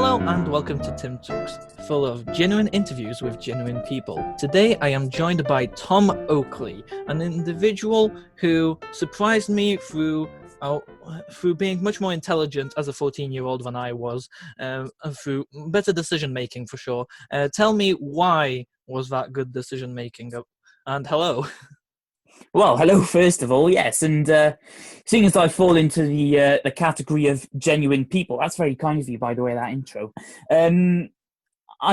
Hello and welcome to TymTalks, full of genuine interviews with genuine people. Today I am joined by Tom Oakley, an individual who surprised me through being much more intelligent as a 14-year-old than I was, and through better decision-making for sure. Tell me, why was that good decision-making? And hello. Well, hello, first of all, yes, and seeing as I fall into the category of genuine people, that's very kind of you, by the way, that intro. Um,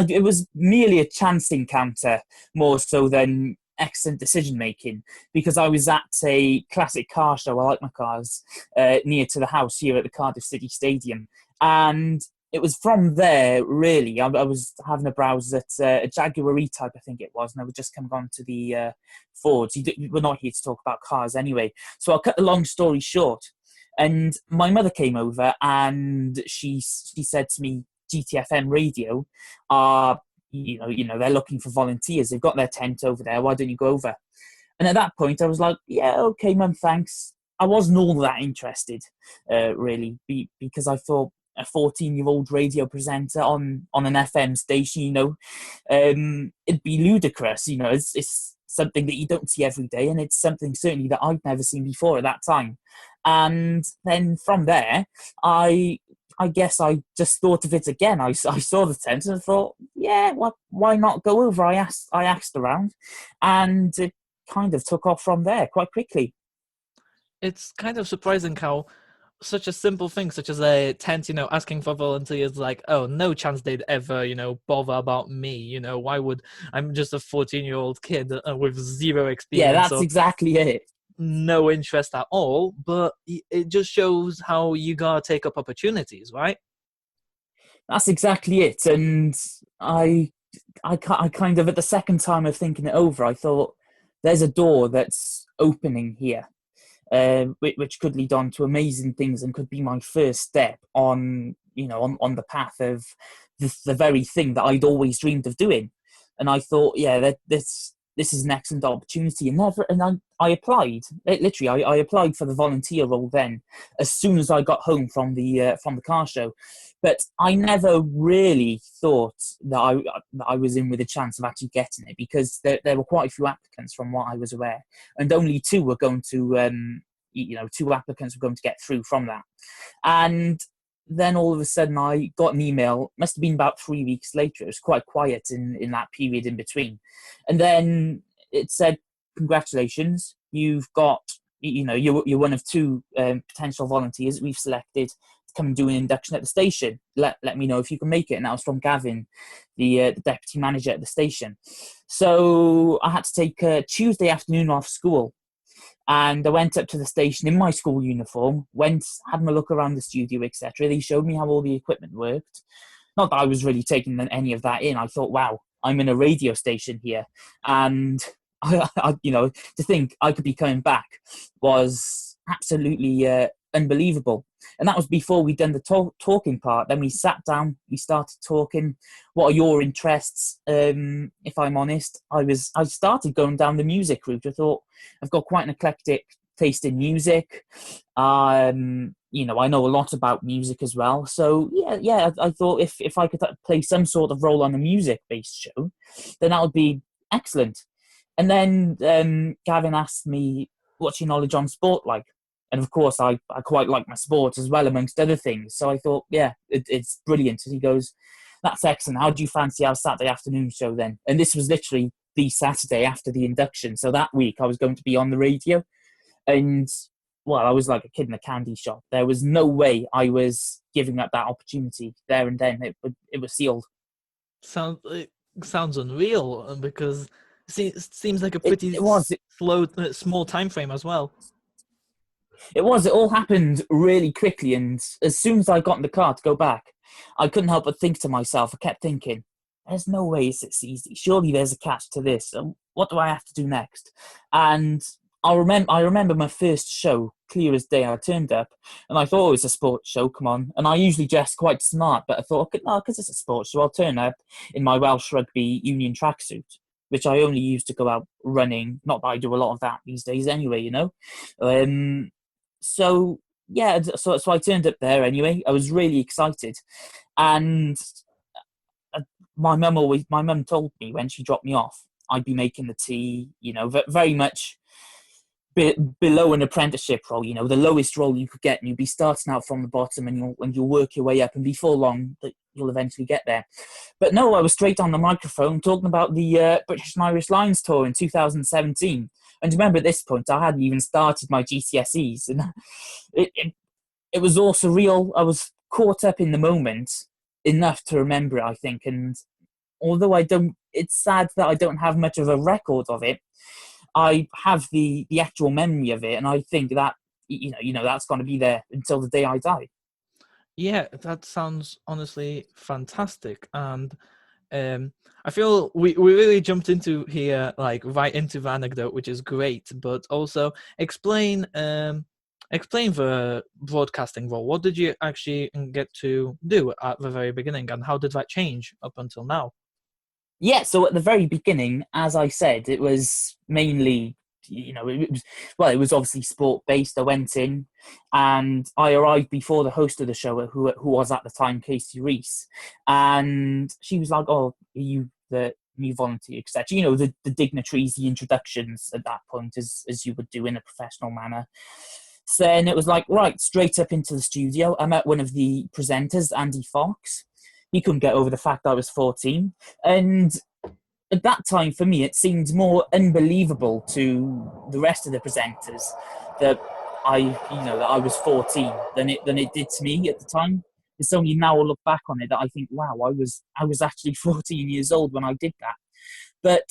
it was merely a chance encounter, more so than excellent decision making, because I was at a classic car show. I like my cars, near to the house here at the Cardiff City Stadium, and it was from there, really. I was having a browse at a Jaguar E-Type, I think it was, and I was just coming on to the Fords. We're not here to talk about cars anyway. So I'll cut the long story short. And my mother came over and she said to me, GTFM radio are, they're looking for volunteers. They've got their tent over there. Why don't you go over? And at that point, I was like, yeah, okay, mum, thanks. I wasn't all that interested, really, because I thought a 14-year-old radio presenter on an FM station, it'd be ludicrous. It's something that you don't see every day, and it's something certainly that I'd never seen before at that time. And then from there, I guess I just thought of it again. I saw the tent and I thought, yeah, why not go over? I asked around, and it kind of took off from there quite quickly. It's kind of surprising how such a simple thing, such as a tent, asking for volunteers, like, oh, no chance they'd ever, bother about me. Why would I'm just a 14-year-old kid with zero Yeah, experience that's or exactly it. no interest at all. But it just shows how you gotta take up opportunities, right? That's exactly it. And I kind of, at the second time of thinking it over, I thought, there's a door that's opening here, which could lead on to amazing things and could be my first step on, on the path of the very thing that I'd always dreamed of doing. And I thought, yeah, this is an excellent opportunity. I applied. Literally, I applied for the volunteer role then, as soon as I got home from the car show. But I never really thought that I was in with a chance of actually getting it, because there were quite a few applicants from what I was aware, and only two were going to, two applicants were going to get through from that. And then all of a sudden I got an email, must have been about 3 weeks later. It was quite quiet in that period in between. And then it said, congratulations, you've got, you're one of two potential volunteers we've selected to come and do an induction at the station. Let me know if you can make it. And that was from Gavin, the deputy manager at the station. So I had to take a Tuesday afternoon off school, and I went up to the station in my school uniform, had a look around the studio, etc. They showed me how all the equipment worked. Not that I was really taking any of that in. I thought, wow, I'm in a radio station here. And, to think I could be coming back was absolutely unbelievable. And that was before we'd done the talking part. Then we sat down, we started talking. What are your interests? If I'm honest, I started going down the music route. I thought, I've got quite an eclectic taste in music. I know a lot about music as well. So yeah, I thought if I could play some sort of role on a music-based show, then that would be excellent. And then Gavin asked me, what's your knowledge on sport like? And of course, I quite like my sport as well, amongst other things. So I thought, yeah, it's brilliant. And he goes, that's excellent. How do you fancy our Saturday afternoon show then? And this was literally the Saturday after the induction. So that week I was going to be on the radio. And, well, I was like a kid in a candy shop. There was no way I was giving up that opportunity there and then. It was sealed. It sounds unreal, because it seems like a It, pretty it was. small time frame as well. It was. It all happened really quickly, and as soon as I got in the car to go back, I couldn't help but think to myself. I kept thinking, "There's no way it's this easy. Surely there's a catch to this. What do I have to do next?" And I remember my first show clear as day. I turned up, and I thought it was a sports show. Come on, and I usually dress quite smart, but I thought, no, because it's a sports show, I'll turn up in my Welsh Rugby Union tracksuit, which I only use to go out running. Not that I do a lot of that these days, anyway. So yeah, so I turned up there anyway. I was really excited, And my mum told me when she dropped me off, I'd be making the tea, very much below an apprenticeship role, the lowest role you could get, and you'd be starting out from the bottom, and you'll work your way up, and before long, that you'll eventually get there. But no, I was straight on the microphone talking about the British and Irish Lions tour in 2017. And remember, at this point, I hadn't even started my GCSEs, and it was all surreal. I was caught up in the moment enough to remember it, I think. And although it's sad that I don't have much of a record of it, I have the actual memory of it, and I think that that's going to be there until the day I die. Yeah, that sounds honestly fantastic, and I feel we really jumped into here, like right into the anecdote, which is great. But also explain the broadcasting role. What did you actually get to do at the very beginning, and how did that change up until now? Yeah, so at the very beginning, as I said, it was mainly, it was obviously sport based. I went in and I arrived before the host of the show, who was at the time Casey Reese, and she was like, "Oh, are you the new volunteer, etc." The dignitaries, the introductions at that point, as you would do in a professional manner. So then it was like, right, straight up into the studio. I met one of the presenters, Andy Fox. He couldn't get over the fact I was 14. And at that time, for me, it seemed more unbelievable to the rest of the presenters that I was 14 than it did to me at the time. It's only now I look back on it that I think, wow, I was actually 14 years old when I did that. But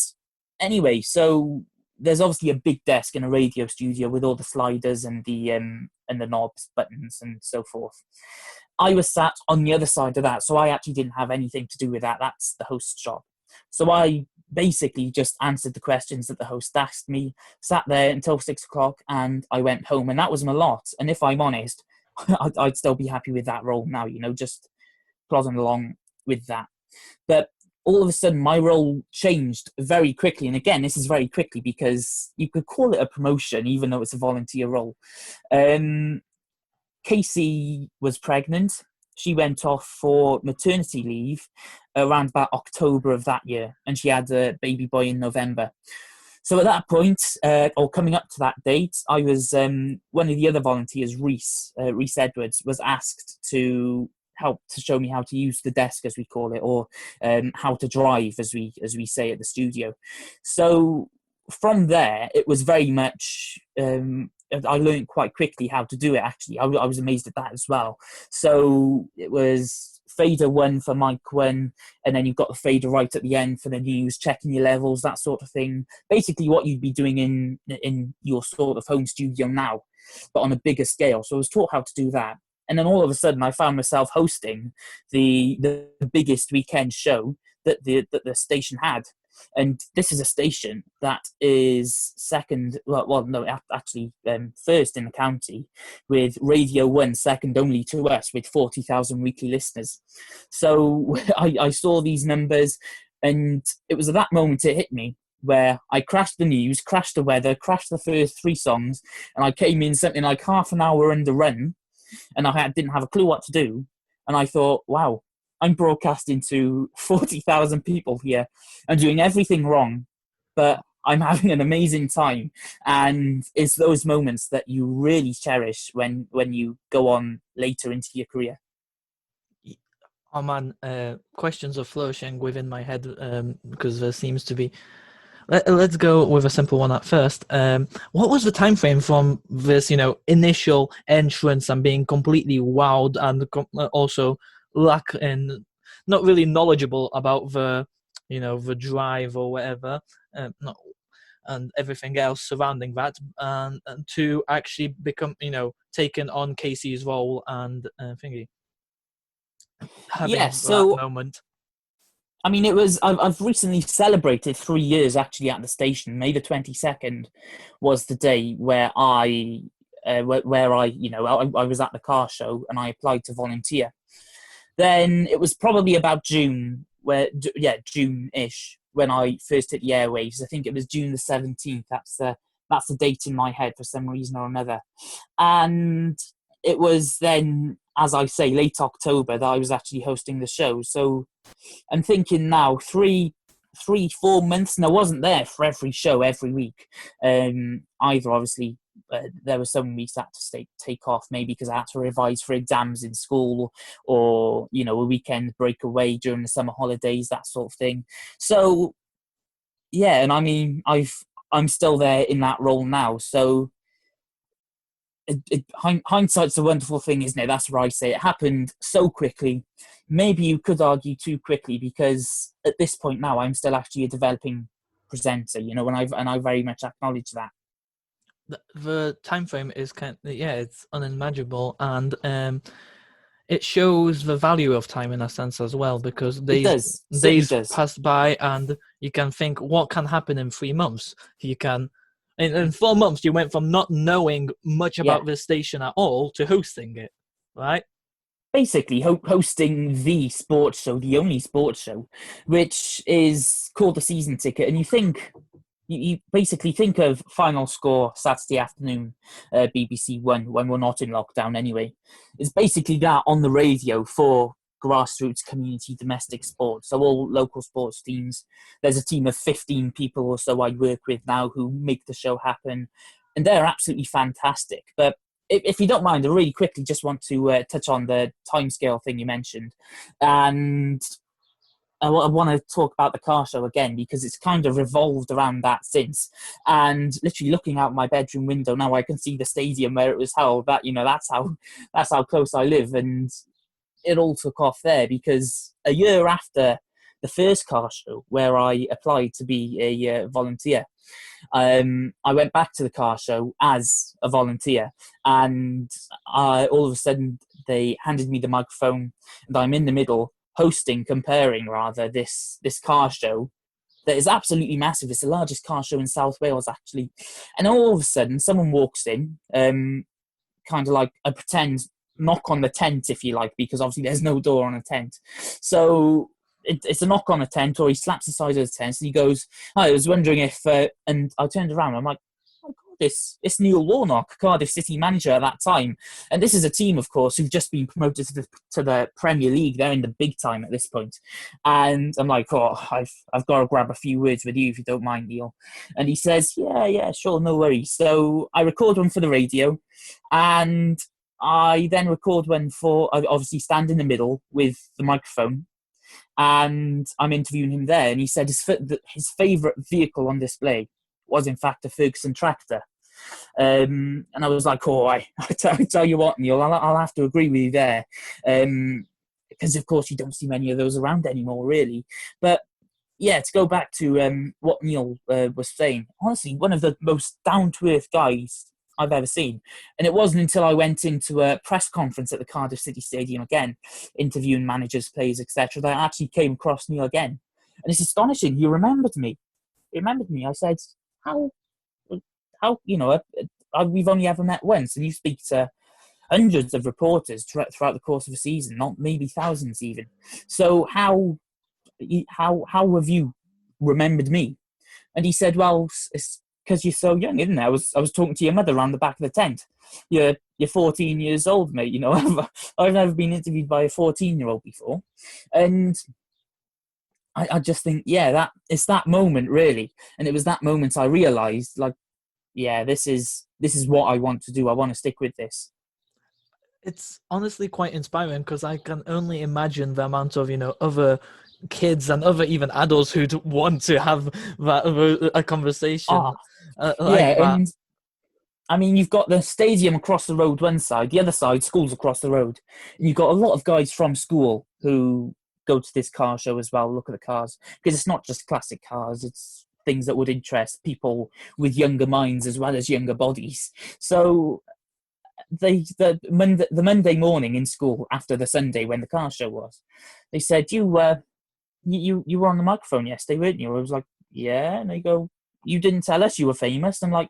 anyway, so there's obviously a big desk in a radio studio with all the sliders and the knobs, buttons, and so forth. I was sat on the other side of that, so I actually didn't have anything to do with that. That's the host's job. So I basically just answered the questions that the host asked me, sat there until 6 o'clock, and I went home. And that was my lot. And if I'm honest, I'd still be happy with that role now, just plodding along with that. But all of a sudden, my role changed very quickly. And again, this is very quickly because you could call it a promotion, even though it's a volunteer role. Casey was pregnant. She went off for maternity leave around about October of that year, and she had a baby boy in November. So at that point, or coming up to that date, I was one of the other volunteers, Reese Edwards, was asked to help to show me how to use the desk, as we call it, or how to drive, as we say at the studio. So from there, it was very much. I learned quite quickly how to do it, actually. I was amazed at that as well. So it was fader 1 for mic 1, and then you've got the fader right at the end for the news, checking your levels, that sort of thing. Basically what you'd be doing in your sort of home studio now, but on a bigger scale. So I was taught how to do that. And then all of a sudden I found myself hosting the biggest weekend show that the station had. And this is a station that is first in the county, with Radio 1 second only to us, with 40,000 weekly listeners. So I saw these numbers, and it was at that moment it hit me, where I crashed the news, crashed the weather, crashed the first 3 songs, and I came in something like half an hour under run, and didn't have a clue what to do. And I thought, wow, I'm broadcasting to 40,000 people here. I'm doing everything wrong, but I'm having an amazing time. And it's those moments that you really cherish when you go on later into your career. Oh man, questions are flourishing within my head because there seems to be. Let's go with a simple one at first. What was the time frame from this, initial entrance and being completely wowed and also lack and not really knowledgeable about the drive or whatever, and everything else surrounding that, and to actually become, taking on Casey's role and thingy, having that So moment. I mean, I've recently celebrated 3 years actually at the station. May the 22nd was the day where I was at the car show and I applied to volunteer. Then it was probably about June-ish, when I first hit the airwaves. I think it was June the 17th. That's the date in my head for some reason or another. And it was then as I say, late October that I was actually hosting the show. So I'm thinking now 4 months, and I wasn't there for every show every week. Either obviously, there were some weeks I had to take off, maybe because I had to revise for exams in school, or a weekend breakaway during the summer holidays, that sort of thing. So yeah, and I mean, I'm still there in that role now. So hindsight's a wonderful thing, isn't it? That's where I say it happened so quickly. Maybe you could argue too quickly, because at this point now I'm still actually a developing presenter, and I very much acknowledge that. The time frame is it's unimaginable, and it shows the value of time in a sense as well, because It does, certainly days does. pass by, and you can think what can happen in 3 months. You can in 4 months you went from not knowing much about this station at all to hosting it, right? Basically hosting the sports show, the only sports show, which is called the Season Ticket. And you basically think of Final Score Saturday afternoon, BBC One, when we're not in lockdown anyway. It's basically that on the radio for grassroots community domestic sports. So all local sports teams. There's a team of 15 people or so I work with now who make the show happen, and they're absolutely fantastic. But if you don't mind, I really quickly just want to touch on the timescale thing you mentioned. And I want to talk about the car show again, because it's kind of revolved around that since. And literally looking out my bedroom window now, I can see the stadium where it was held. That's how close I live. And it all took off there, because a year after the first car show, where I applied to be a volunteer, I went back to the car show as a volunteer, and all of a sudden they handed me the microphone, and I'm in the middle comparing this car show that is absolutely massive. It's the largest car show in South Wales, actually. And all of a sudden, someone walks in, kind of like a pretend knock on the tent, if you like, because obviously there's no door on a tent. So it's a knock on a tent, or he slaps the side of the tent, and he goes, "Hi, I was wondering if," and I turned around, I'm like, "Oh God, it's Neil Warnock, Cardiff City manager at that time." And this is a team, of course, who've just been promoted to the Premier League. They're in the big time at this point. And I'm like, "Oh, I've got to grab a few words with you, if you don't mind, Neil." And he says, yeah, sure, no worries. So I record one for the radio, and I then record one I obviously stand in the middle with the microphone, and I'm interviewing him there. And he said his favourite vehicle on display was, in fact, a Ferguson tractor. And I was like, I tell you what, Neil, I'll have to agree with you there. Because, of course, you don't see many of those around anymore, really. But, yeah, to go back to what Neil was saying, honestly, one of the most down-to-earth guys I've ever seen. And it wasn't until I went into a press conference at the Cardiff City Stadium again, interviewing managers, players, etc., that I actually came across Neil again. And it's astonishing. He remembered me. I said, how we've only ever met once, and you speak to hundreds of reporters throughout the course of a season, not maybe thousands even. So how have you remembered me? And he said, well, it's because you're so young, isn't it? I was talking to your mother around the back of the tent. You're 14 years old, mate. I've never been interviewed by a 14-year-old before. And I just think, that it's that moment, really. And it was that moment I realised, like, this is what I want to do. I want to stick with this. It's honestly quite inspiring, because I can only imagine the amount of other kids and other even adults who'd want to have a conversation like that. And I mean, you've got the stadium across the road one side, the other side, school's across the road. And you've got a lot of guys from school who go to this car show as well, look at the cars, because it's not just classic cars, it's things that would interest people with younger minds as well as younger bodies. So the Monday morning in school after the Sunday when the car show was, they said, you were on the microphone yesterday, weren't you? I was like, yeah. And they go, you didn't tell us you were famous. I'm like,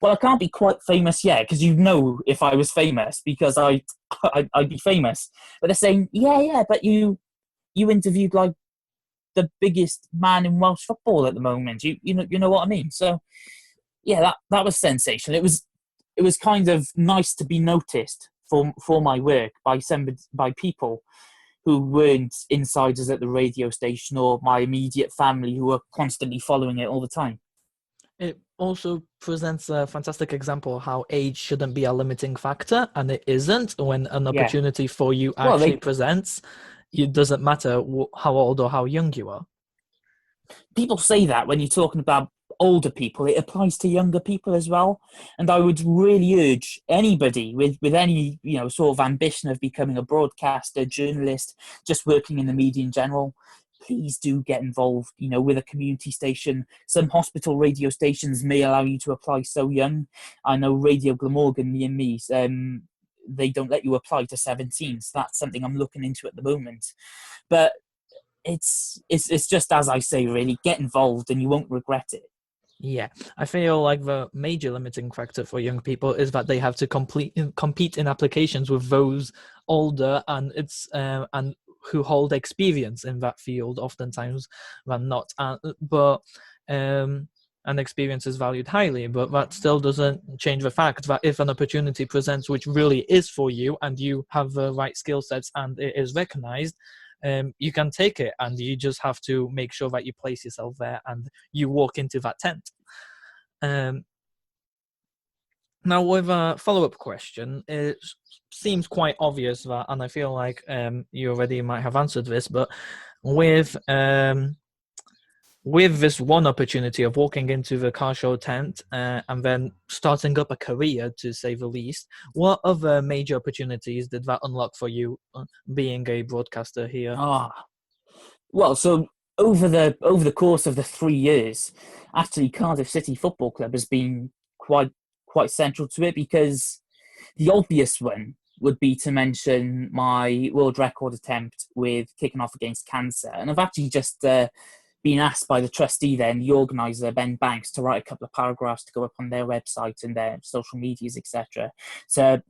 well, I can't be quite famous yet, because if I was famous, because I'd be famous. But they're saying, yeah, but you interviewed like the biggest man in Welsh football at the moment. You know what I mean? So yeah, that was sensational. It was kind of nice to be noticed for my work by people who weren't insiders at the radio station or my immediate family who were constantly following it all the time. It also presents a fantastic example of how age shouldn't be a limiting factor, and it isn't when an Yeah. opportunity for you Well, actually presents. It doesn't matter how old or how young you are. people say that when you're talking about older people, it applies to younger people as well. And I would really urge anybody with any sort of ambition of becoming a broadcaster, journalist, just working in the media in general, please do get involved, with a community station. Some hospital radio stations may allow you to apply so young. I know Radio Glamorgan, near me, they don't let you apply to 17, so that's something I'm looking into at the moment. But it's just as I say, really, get involved and you won't regret it. Yeah, I feel like the major limiting factor for young people is that they have to compete in applications with those older and who hold experience in that field oftentimes than not. And experience is valued highly, but that still doesn't change the fact that if an opportunity presents which really is for you and you have the right skill sets and it is recognized, you can take it, and you just have to make sure that you place yourself there and you walk into that tent. Now, with a follow-up question, it seems quite obvious that, and I feel like you already might have answered this, but with this one opportunity of walking into the car show tent and then starting up a career, to say the least, what other major opportunities did that unlock for you being a broadcaster here? Well, so over the course of the 3 years, actually Cardiff City Football Club has been quite central to it, because the obvious one would be to mention my world record attempt with kicking off against cancer. And I've actually just been asked by the trustee then, the organiser, Ben Banks, to write a couple of paragraphs to go up on their website and their social medias, etc. So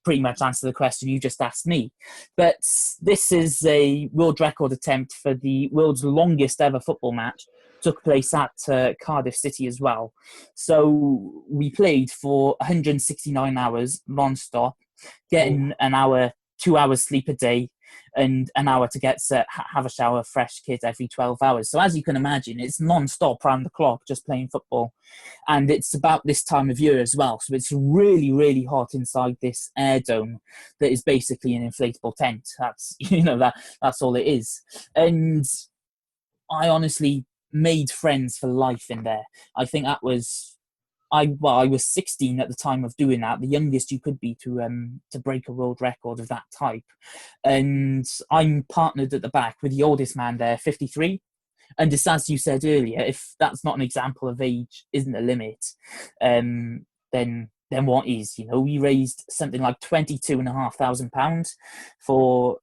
pretty much answer the question you just asked me. But this is a world record attempt for the world's longest ever football match. Took place at Cardiff City as well. So we played for 169 hours non-stop, getting an hour, 2 hours sleep a day, and an hour to get set, have a shower, fresh kit every 12 hours. So as you can imagine, it's non-stop round the clock just playing football. And it's about this time of year as well. So it's really, really hot inside this air dome that is basically an inflatable tent. That's, that's all it is. And I honestly made friends for life in there. I think that was... I was 16 at the time of doing that, the youngest you could be to break a world record of that type. And I'm partnered at the back with the oldest man there, 53. And just as you said earlier, if that's not an example of age isn't a limit, then what is? We raised something like £22,500 for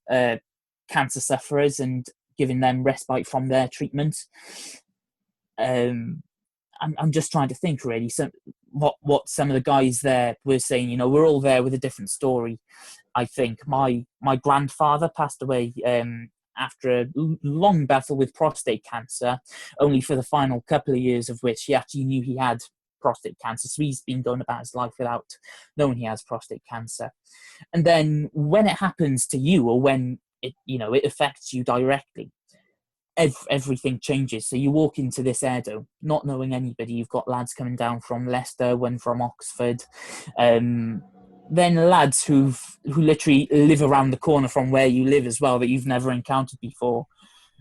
cancer sufferers and giving them respite from their treatment. I'm just trying to think, really, what some of the guys there were saying. We're all there with a different story. I think my grandfather passed away after a long battle with prostate cancer, only for the final couple of years of which he actually knew he had prostate cancer. So he's been going about his life without knowing he has prostate cancer. And then when it happens to you, or when it affects you directly, everything changes. So you walk into this air dome not knowing anybody. You've got lads coming down from Leicester, one from Oxford, then lads who literally live around the corner from where you live as well, that you've never encountered before,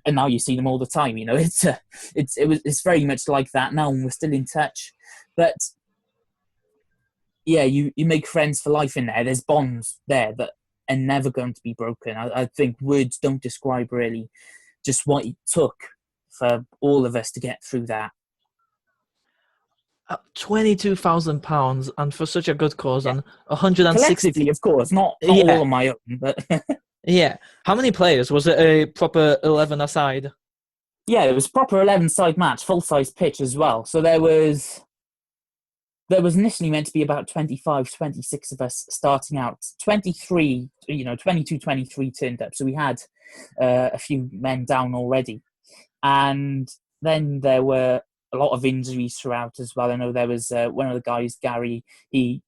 and now you see them all the time. It's very much like that now, and we're still in touch. But yeah, you make friends for life in there. There's bonds there that are never going to be broken. I think words don't describe really just what it took for all of us to get through that. £22,000, and for such a good cause, Yeah. and 160. Collectively, of course, not all on my own, but yeah. How many players? Was it a proper 11 aside? Yeah, it was a proper 11-side match, full-size pitch as well. So there was initially meant to be about 25, 26 of us starting out. 23, 22, 23 turned up. So we had a few men down already. And then there were a lot of injuries throughout as well. I know there was one of the guys, Gary, he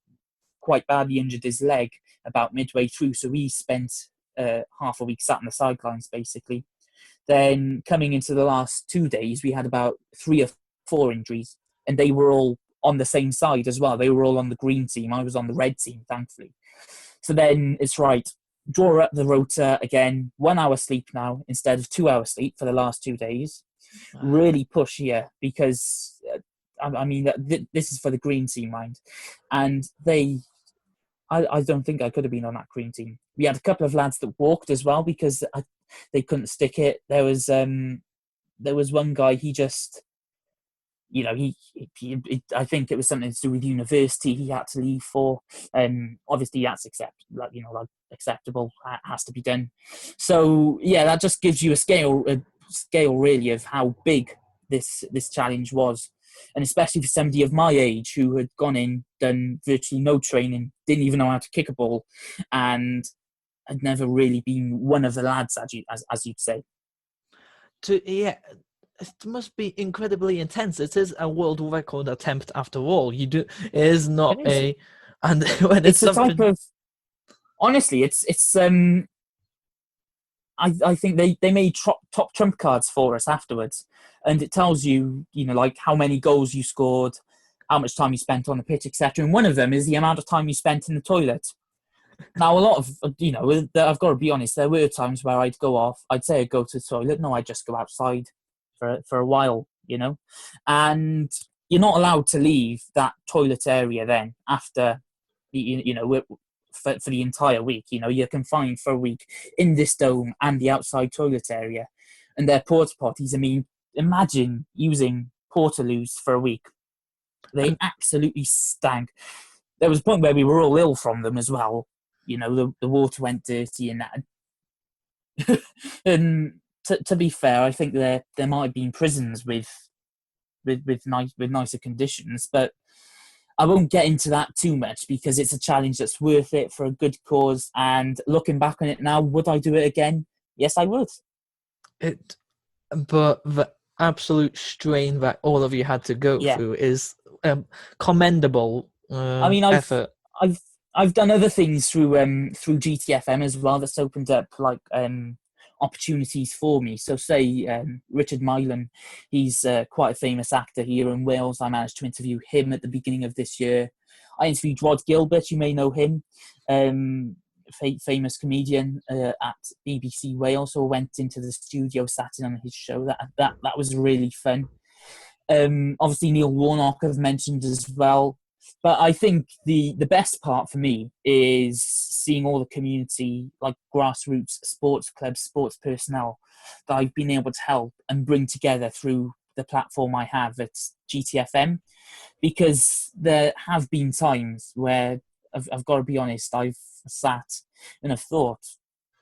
quite badly injured his leg about midway through. So we spent half a week sat on the sidelines, basically. Then coming into the last 2 days, we had about 3 or 4 injuries, and they were all on the same side as well. They were all on the green team. I was on the red team, thankfully. So then it's right, draw up the rota again, 1 hour sleep now instead of 2 hours sleep for the last 2 days. Really push here because, I mean, this is for the green team, mind. And I don't think I could have been on that green team. We had a couple of lads that walked as well because they couldn't stick it. There was one guy, he just, you know, he I think it was something to do with university he had to leave for. Obviously that's acceptable, has to be done. So yeah, that just gives you a scale really of how big this challenge was. And especially for somebody of my age who had gone in, done virtually no training, didn't even know how to kick a ball, and had never really been one of the lads, as you'd say. Yeah, it must be incredibly intense. It is a world record attempt after all. It is not It is. and when It's a something... type of, honestly, it's I think they made top trump cards for us afterwards, and it tells you, like how many goals you scored, how much time you spent on the pitch, etc. And one of them is the amount of time you spent in the toilet. Now, a lot of, I've got to be honest, there were times where I'd go off, I'd say I'd go to the toilet, no, I'd just go outside for a while, and you're not allowed to leave that toilet area then after, for the entire week. You're confined for a week in this dome and the outside toilet area, and their porta potties. I mean, imagine using portaloos for a week. They absolutely stank. There was a point where we were all ill from them as well. The water went dirty and that. And to be fair, I think there might have been prisons with nicer conditions, but I won't get into that too much because it's a challenge that's worth it for a good cause. And looking back on it now, would I do it again? Yes, I would. But the absolute strain that all of you had to go through is commendable. I mean, effort. I've done other things through GTFM as well. That's opened up opportunities for me. So say Richard Milan, he's quite a famous actor here in Wales. I managed to interview him at the beginning of this year. I interviewed Rod Gilbert, you may know him, famous comedian at BBC Wales. So I went into the studio, sat in on his show. That was really fun. Obviously Neil Warnock I've mentioned as well. But I think the best part for me is seeing all the community, like grassroots sports clubs, sports personnel that I've been able to help and bring together through the platform I have at GTFM. Because there have been times where, I've got to be honest, I've sat and I've thought,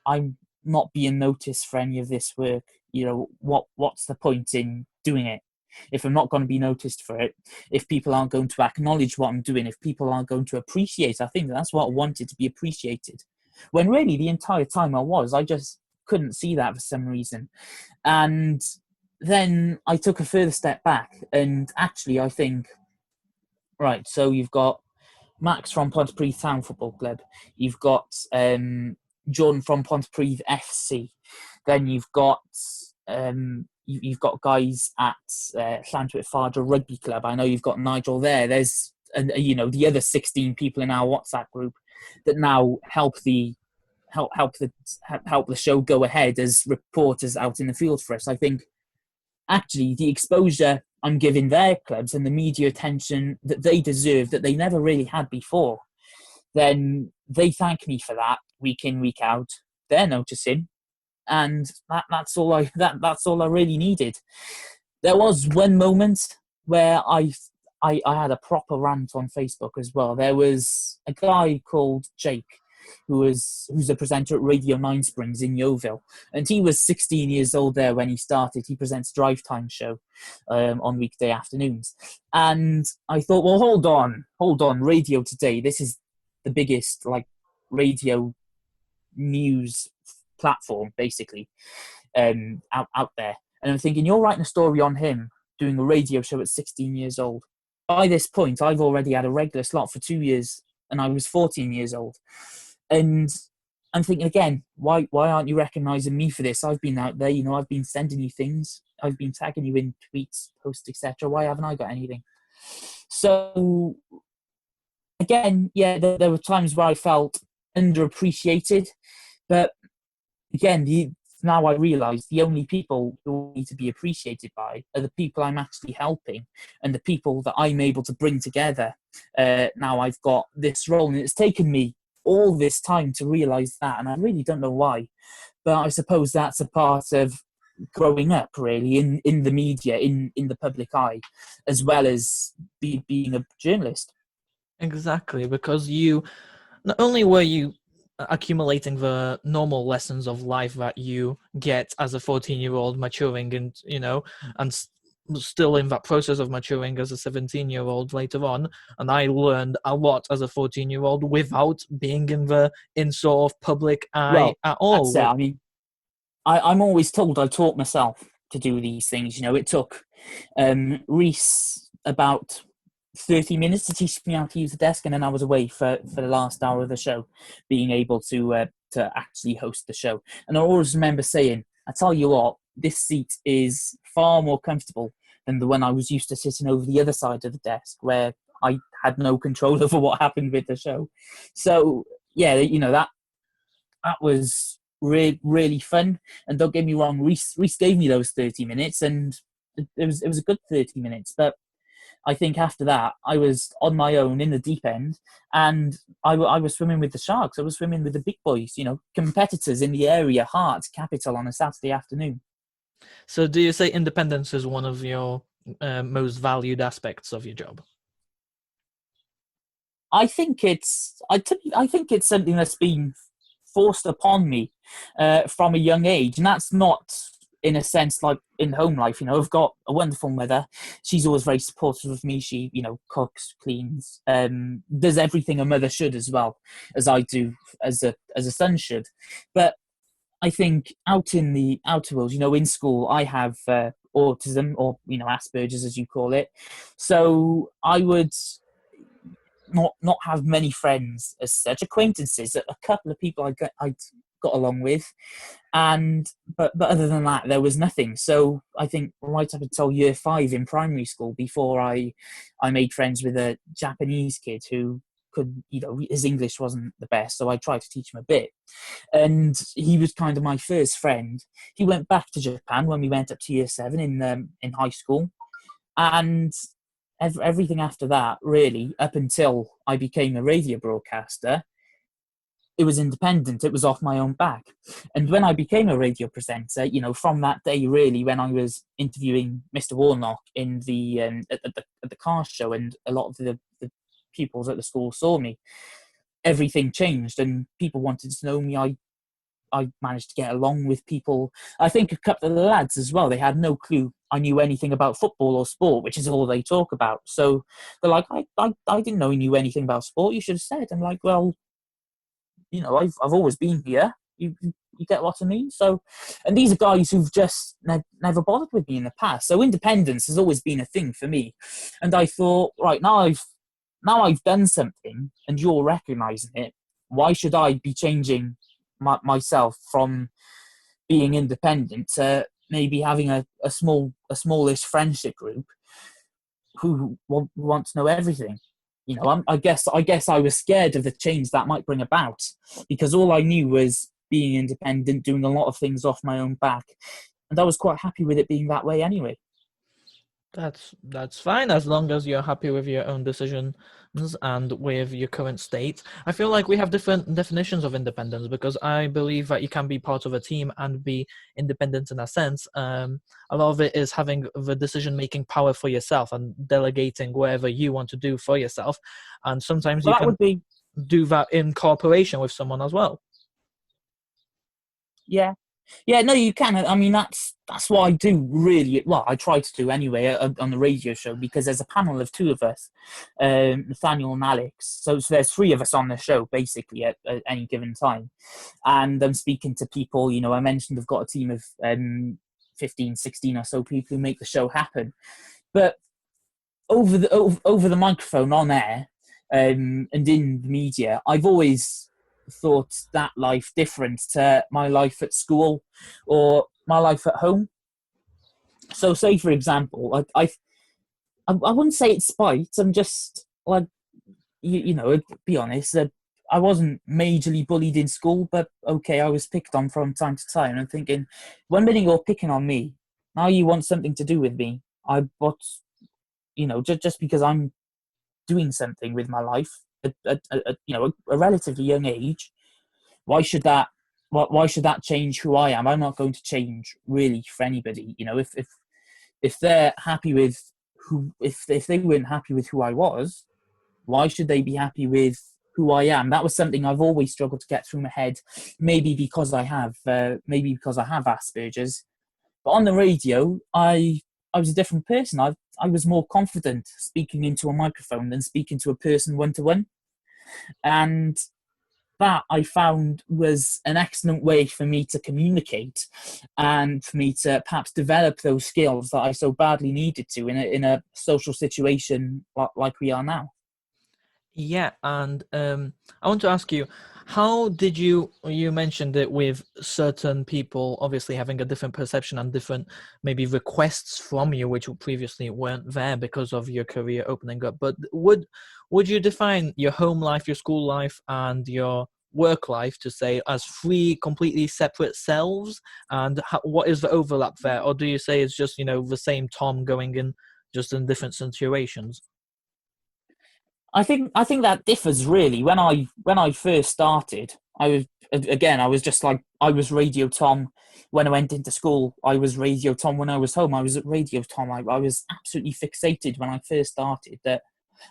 I'm not being noticed for any of this work. What's the point in doing it? If I'm not going to be noticed for it, if people aren't going to acknowledge what I'm doing, if people aren't going to appreciate, I think that's what I wanted, to be appreciated. When really the entire time I just couldn't see that for some reason. And then I took a further step back and actually I think, right, so you've got Max from Pontypridd Town Football Club, you've got Jordan from Pontypridd FC, then you've got you've got guys at Llantwit Fardra Rugby Club. I know you've got Nigel there. There's the other 16 people in our WhatsApp group that now help the show go ahead as reporters out in the field for us. I think actually the exposure I'm giving their clubs and the media attention that they deserve, that they never really had before, then they thank me for that week in, week out. They're noticing. And that's all I really needed. There was one moment where I had a proper rant on Facebook as well. There was a guy called Jake who's a presenter at Radio 9 Springs in Yeovil, and he was 16 years old there when he started. He presents Drive Time show on weekday afternoons, and I thought, well, hold on, Radio Today, this is the biggest radio news platform basically out there, and I'm thinking, you're writing a story on him doing a radio show at 16 years old. By this point I've already had a regular slot for 2 years and I was 14 years old, And I'm thinking again, why aren't you recognizing me for this? I've been out there, I've been sending you things, I've been tagging you in tweets, posts, etc. Why haven't I got anything? So again, yeah, there were times where I felt underappreciated, but again, now I realise the only people who need to be appreciated by are the people I'm actually helping and the people that I'm able to bring together. Now I've got this role, and it's taken me all this time to realise that, and I really don't know why. But I suppose that's a part of growing up, really, in the media, in the public eye, as well as being a journalist. Exactly, because you not only were you accumulating the normal lessons of life that you get as a 14-year-old maturing and still in that process of maturing as a 17-year-old later on, and I learned a lot as a 14-year-old without being in sort of public eye Well, at that's it. all. I mean, I'm always told I taught myself to do these things. It took Reese about 30 minutes to teach me how to use the desk, and then I was away for the last hour of the show, being able to actually host the show. And I always remember saying, I tell you what, this seat is far more comfortable than the one I was used to sitting over the other side of the desk, where I had no control over what happened with the show. So yeah, that was really fun. And don't get me wrong, Reese gave me those 30 minutes, and it was a good 30 minutes. But I think after that, I was on my own in the deep end, and I was swimming with the sharks. I was swimming with the big boys, competitors in the area, Hearts, Capital, on a Saturday afternoon. So do you say independence is one of your most valued aspects of your job? I think it's something that's been forced upon me from a young age, and that's not in a sense like in home life. I've got a wonderful mother. She's always very supportive of me. She cooks, cleans, does everything a mother should, as well as I do as a son should. But I think out in the outer world, in school, I have autism, or Asperger's, as you call it. So I would not have many friends as such, acquaintances, a couple of people I got along with, and but other than that, there was nothing. So I think right up until year 5 in primary school, before I made friends with a Japanese kid who could, his English wasn't the best, so I tried to teach him a bit, and he was kind of my first friend. He went back to Japan when we went up to year 7 in high school, and everything after that, really, up until I became a radio broadcaster, it was independent. It was off my own back. And when I became a radio presenter, from that day, really, when I was interviewing Mr. Warnock in the at the car show, and a lot of the pupils at the school saw me, everything changed, and people wanted to know me. I managed to get along with people. I think a couple of the lads as well, they had no clue I knew anything about football or sport, which is all they talk about. So they're like, I didn't know you knew anything about sport. You should have said. I'm like, well, I've always been here. You get what I mean? So, and these are guys who've just never bothered with me in the past. So independence has always been a thing for me. And I thought, right, now I've done something and you're recognizing it. Why should I be changing myself from being independent to maybe having a smallish friendship group who want to know everything? I guess I was scared of the change that might bring about, because all I knew was being independent, doing a lot of things off my own back, and I was quite happy with it being that way anyway. That's fine, as long as you're happy with your own decisions and with your current state. I feel like we have different definitions of independence, because I believe that you can be part of a team and be independent in a sense. A lot of it is having the decision-making power for yourself and delegating whatever you want to do for yourself. And sometimes Well, you that can would be, do that in cooperation with someone as well. yeah. Yeah, no, you can. I mean, that's what I do really. Well, I try to do anyway on the radio show, because there's a panel of 2 of us, Nathaniel and Alex. So there's 3 of us on the show basically at any given time, and I'm speaking to people. I mentioned I've got a team of 15, 16 or so people who make the show happen. But over the microphone on air, and in the media, I've always thought that life different to my life at school or my life at home. So, say for example, I wouldn't say it's spite. I'm just like, be honest. I wasn't majorly bullied in school, but okay, I was picked on from time to time. And I'm thinking, one minute you're picking on me, now you want something to do with me. But just because I'm doing something with my life at a relatively young age, why should that why should that change who I am? I'm not going to change really for anybody. If they're happy with if they weren't happy with who I was, why should they be happy with who I am? That was something I've always struggled to get through my head. Maybe because I have Asperger's. But on the radio, I was a different person. I was more confident speaking into a microphone than speaking to a person one to one, and that I found was an excellent way for me to communicate and for me to perhaps develop those skills that I so badly needed to in a social situation like we are now. Yeah, and I want to ask you, how did you mentioned it with certain people obviously having a different perception and different maybe requests from you, which previously weren't there because of your career opening up. But would you define your home life, your school life, and your work life to say as three completely separate selves? And what is the overlap there? Or do you say it's just, the same Tom going in just in different situations? I think that differs really. When I first started, I was just like, I was Radio Tom when I went into school. I was Radio Tom when I was home. I was at Radio Tom. I was absolutely fixated when I first started that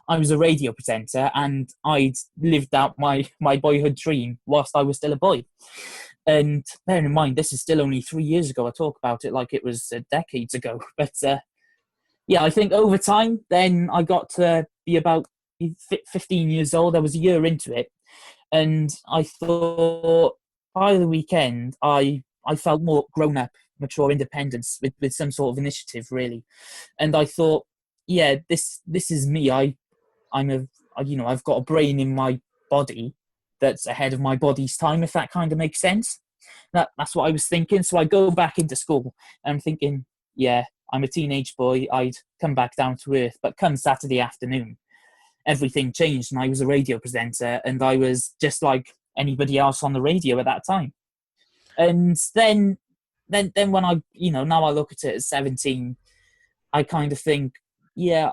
I was a radio presenter, and I'd lived out my boyhood dream whilst I was still a boy. And bearing in mind, this is still only 3 years ago. I talk about it like it was decades ago. But yeah, I think over time, then I got to be about 15 years old. I was a year into it, and I thought by the weekend, I felt more grown up, mature independence with some sort of initiative, really. And I thought, yeah, this is me. I've got a brain in my body that's ahead of my body's time, if that kind of makes sense. That's what I was thinking. So I go back into school and I'm thinking, yeah, I'm a teenage boy. I'd come back down to earth. But come Saturday afternoon, everything changed, and I was a radio presenter, and I was just like anybody else on the radio at that time. And then when now I look at it at 17, I kind of think, yeah,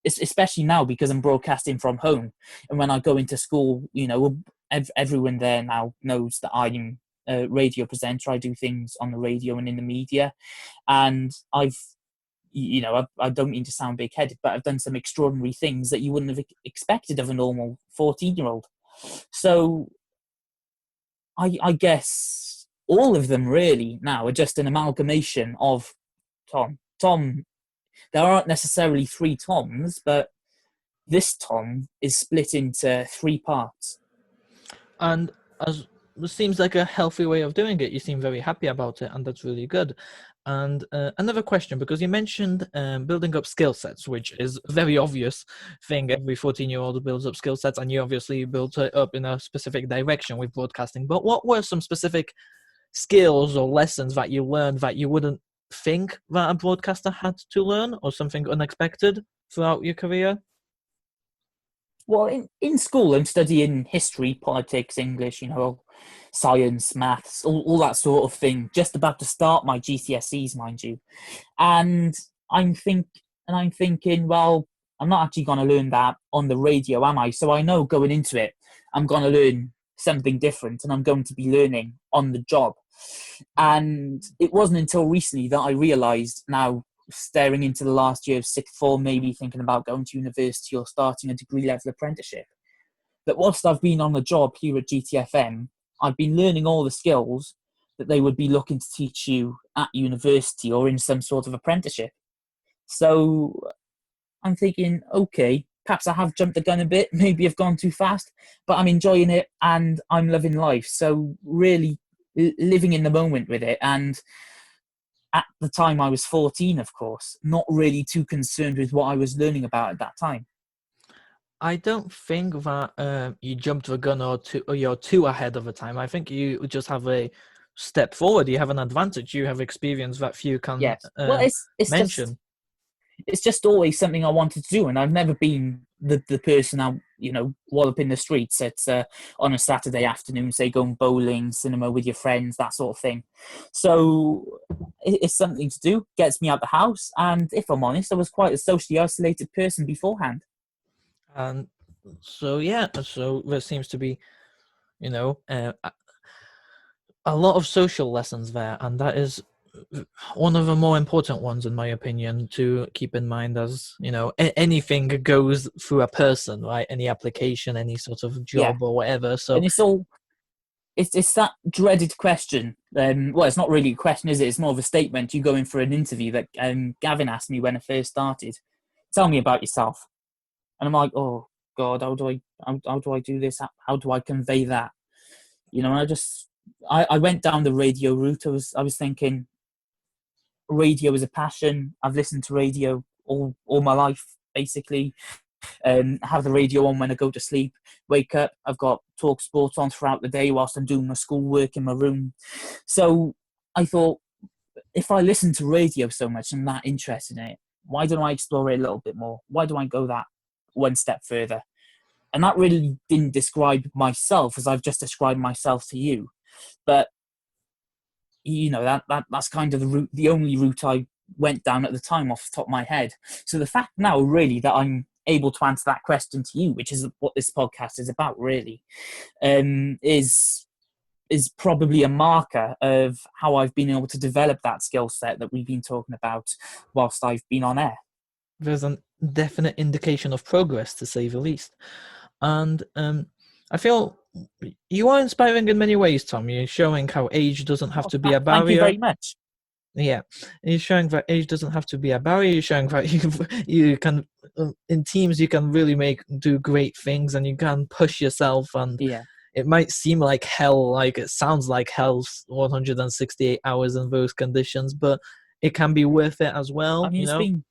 especially now because I'm broadcasting from home, and when I go into school, everyone there now knows that I'm a radio presenter. I do things on the radio and in the media, and I don't mean to sound big-headed, but I've done some extraordinary things that you wouldn't have expected of a normal 14-year-old. So I guess all of them really now are just an amalgamation of Tom. Tom, there aren't necessarily three Toms, but this Tom is split into three parts. And as it seems like a healthy way of doing it, you seem very happy about it, and that's really good. And another question, because you mentioned building up skill sets, which is a very obvious thing. Every 14-year-old builds up skill sets, and you obviously built it up in a specific direction with broadcasting. But what were some specific skills or lessons that you learned that you wouldn't think that a broadcaster had to learn, or something unexpected throughout your career? Well, in school, I'm studying history, politics, English, science, maths, all that sort of thing. Just about to start my GCSEs, mind you. And I'm think and I'm thinking, well, I'm not actually going to learn that on the radio, am I? So I know going into it, I'm going to learn something different, and I'm going to be learning on the job. And it wasn't until recently that I realised, now staring into the last year of sixth form, maybe thinking about going to university or starting a degree level apprenticeship, that whilst I've been on the job here at GTFM, I've been learning all the skills that they would be looking to teach you at university or in some sort of apprenticeship. So I'm thinking, okay, perhaps I have jumped the gun a bit, maybe I've gone too fast, but I'm enjoying it and I'm loving life. So really living in the moment with it. And at the time I was 14, of course, not really too concerned with what I was learning about at that time. I don't think that you jumped the gun or you're too ahead of the time. I think you just have a step forward. You have an advantage. You have experience that few can Yes. Well, mention. it's just always something I wanted to do, and I've never been the person I wallop in the streets at on a Saturday afternoon, say going bowling, cinema with your friends, that sort of thing. So it's something to do, gets me out the house, and if I'm honest, I was quite a socially isolated person beforehand. And so yeah, so there seems to be, you know, a lot of social lessons there, and that is one of the more important ones in my opinion to keep in mind. As you know, anything goes through a person, right? Any application, any sort of Yeah, job or whatever. So and it's that dreaded question. Well, it's not really a question, is it? It's more of a statement. You go in for an interview that Gavin asked me when I first started. Tell me about yourself, and I'm like, oh God, how do I do this? How do I convey that? I went down the radio route. I was thinking radio is a passion. I've listened to radio all my life, basically. Have the radio on when I go to sleep. Wake up, I've got Talk Sport on throughout the day whilst I'm doing my schoolwork in my room. So I thought, if I listen to radio so much and I'm that interested in it, why don't I explore it a little bit more? Why do I go that one step further? And that really didn't describe myself as I've just described myself to you. But that's kind of the only route I went down at the time off the top of my head. So the fact now really that I'm able to answer that question to you, which is what this podcast is about really, is probably a marker of how I've been able to develop that skill set that we've been talking about whilst I've been on air. there's a definite indication of progress, to say the least. And I feel you are inspiring in many ways, Tom. You're showing how age doesn't have Oh, to be a thank you barrier. very much. Yeah, you're showing that age doesn't have to be a barrier. You're showing that you can in teams you can really do great things, and you can push yourself. And Yeah. it might seem like hell, like it sounds like hell, 168 hours in those conditions, but it can be worth it as I well. mean, You know.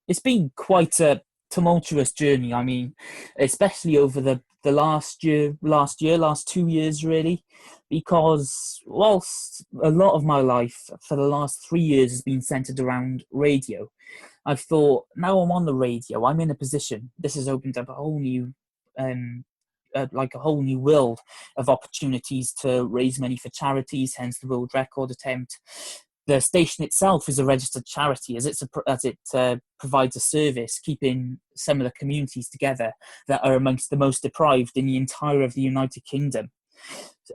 it's been quite a tumultuous journey. I mean, especially over the last 2 years, really, because whilst a lot of my life for the last 3 years has been centered around radio, I've thought, now I'm on the radio, I'm in a position. This has opened up a whole new, like a whole new world of opportunities to raise money for charities. Hence the world record attempt. The station itself is a registered charity, as it provides a service keeping some of the communities together that are amongst the most deprived in the entire of the United Kingdom,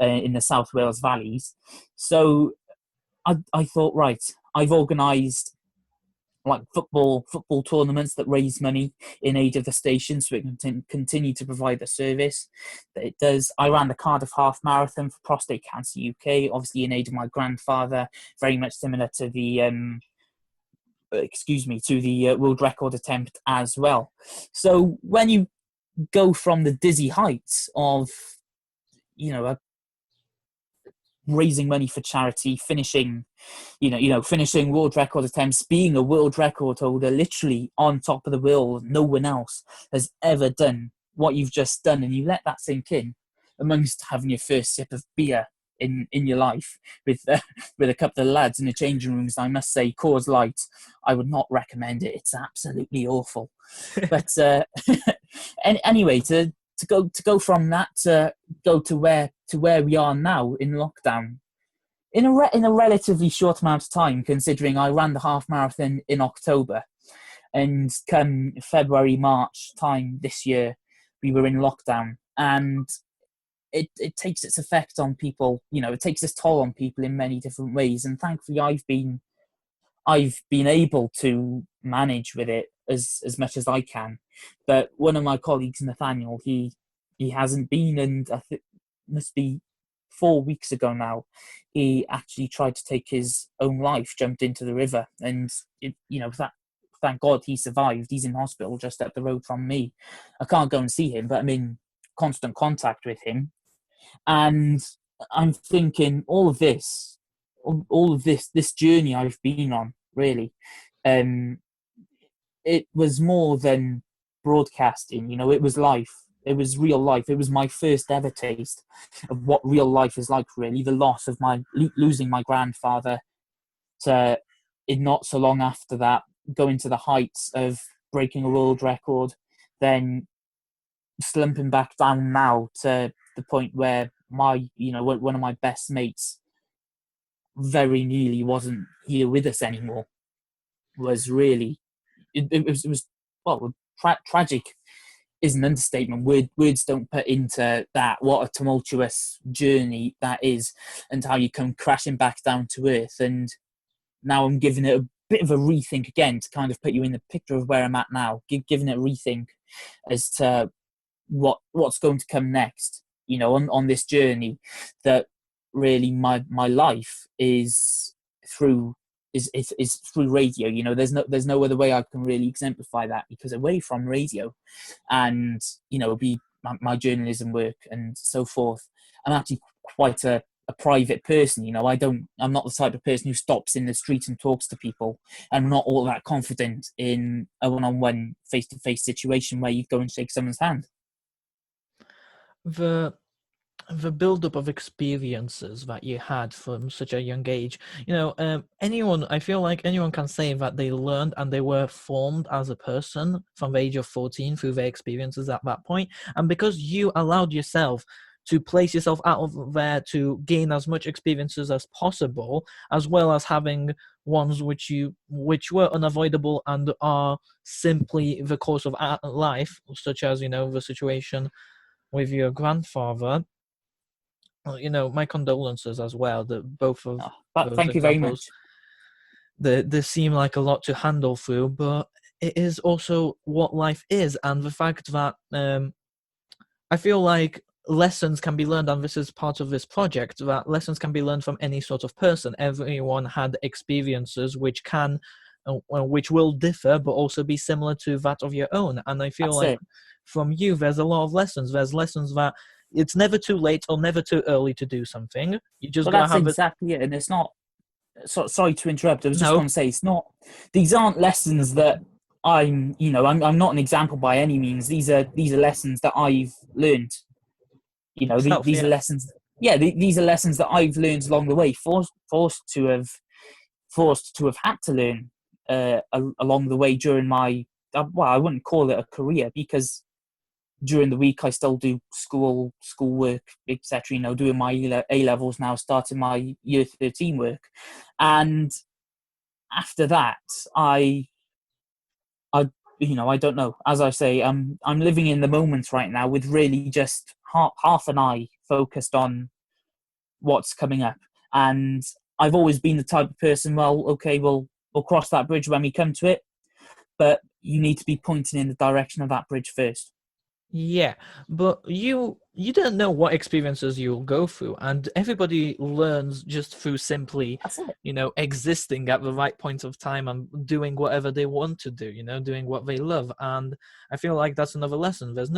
in the South Wales valleys. So I thought, right, I've organised like football tournaments that raise money in aid of the station so it can continue to provide the service that it does. I ran the Cardiff Half Marathon for Prostate Cancer UK, obviously in aid of my grandfather, very much similar to the world record attempt as well. So when you go from the dizzy heights of a raising money for charity, finishing world record attempts, being a world record holder, literally on top of the world. No one else has ever done what you've just done, and you let that sink in amongst having your first sip of beer in your life with with a couple of lads in the changing rooms. I must say, Coors Light, I would not recommend it. It's absolutely awful. But anyway, to go from that to go to where we are now in lockdown in a relatively short amount of time, considering I ran the half marathon in October, and come February March time this year, we were in lockdown, and it takes its effect on people. It takes its toll on people in many different ways, and thankfully I've been able to manage with it as much as I can. But one of my colleagues, Nathaniel, he hasn't been, and I think must be 4 weeks ago now. He actually tried to take his own life, jumped into the river, and thank God he survived. He's in hospital just up the road from me. I can't go and see him, but I'm in constant contact with him, and I'm thinking all of this journey I've been on, really, um, it was more than broadcasting. It was life. It was real life. It was my first ever taste of what real life is like. Really, the loss of losing my grandfather to, in not so long after that, going to the heights of breaking a world record, then slumping back down now to the point where one of my best mates very nearly wasn't here with us anymore. Was really it was well, tragic is an understatement. Words don't put into that what a tumultuous journey that is, and how you come crashing back down to earth. And now I'm giving it a bit of a rethink again to kind of put you in the picture of where I'm at now, giving it a rethink as to what's going to come next, on this journey. That really my life is through is through radio. There's no other way I can really exemplify that, because away from radio and be my journalism work and so forth, I'm actually quite a private person. I'm not the type of person who stops in the street and talks to people. I'm not all that confident in a one-on-one face-to-face situation where you go and shake someone's hand. The build-up of experiences that you had from such a young age, I feel like anyone can say that they learned and they were formed as a person from the age of 14 through their experiences at that point. And because you allowed yourself to place yourself out of there to gain as much experiences as possible, as well as having ones which were unavoidable and are simply the course of life, such as the situation with your grandfather. My condolences as well. That both of those Thank you very examples, much. they seem like a lot to handle through, but it is also what life is, and the fact that I feel like lessons can be learned, and this is part of this project, that lessons can be learned from any sort of person. Everyone had experiences which will differ, but also be similar to that of your own. And I feel That's like it. from you, there's a lot of lessons. There's lessons that it's never too late or never too early to do something. You just Well, gotta that's have it. exactly it. And it's not, sorry to interrupt. I was just No, going to say, it's not, these aren't lessons that I'm not an example by any means. These are lessons that I've learned. self, These are yeah. lessons. Yeah, these are lessons that I've learned along the way, forced to have had to learn along the way during my, well, I wouldn't call it a career, because during the week I still do schoolwork, etc. Doing my A levels now, starting my year 13 work, and after that, I I don't know. As I say, I'm living in the moment right now, with really just half an eye focused on what's coming up. And I've always been the type of person, well, okay, we'll cross that bridge when we come to it, but you need to be pointing in the direction of that bridge first. Yeah, but you don't know what experiences you'll go through, and everybody learns just through simply, That's it. existing at the right point of time and doing whatever they want to do, doing what they love. And I feel like that's another lesson. There's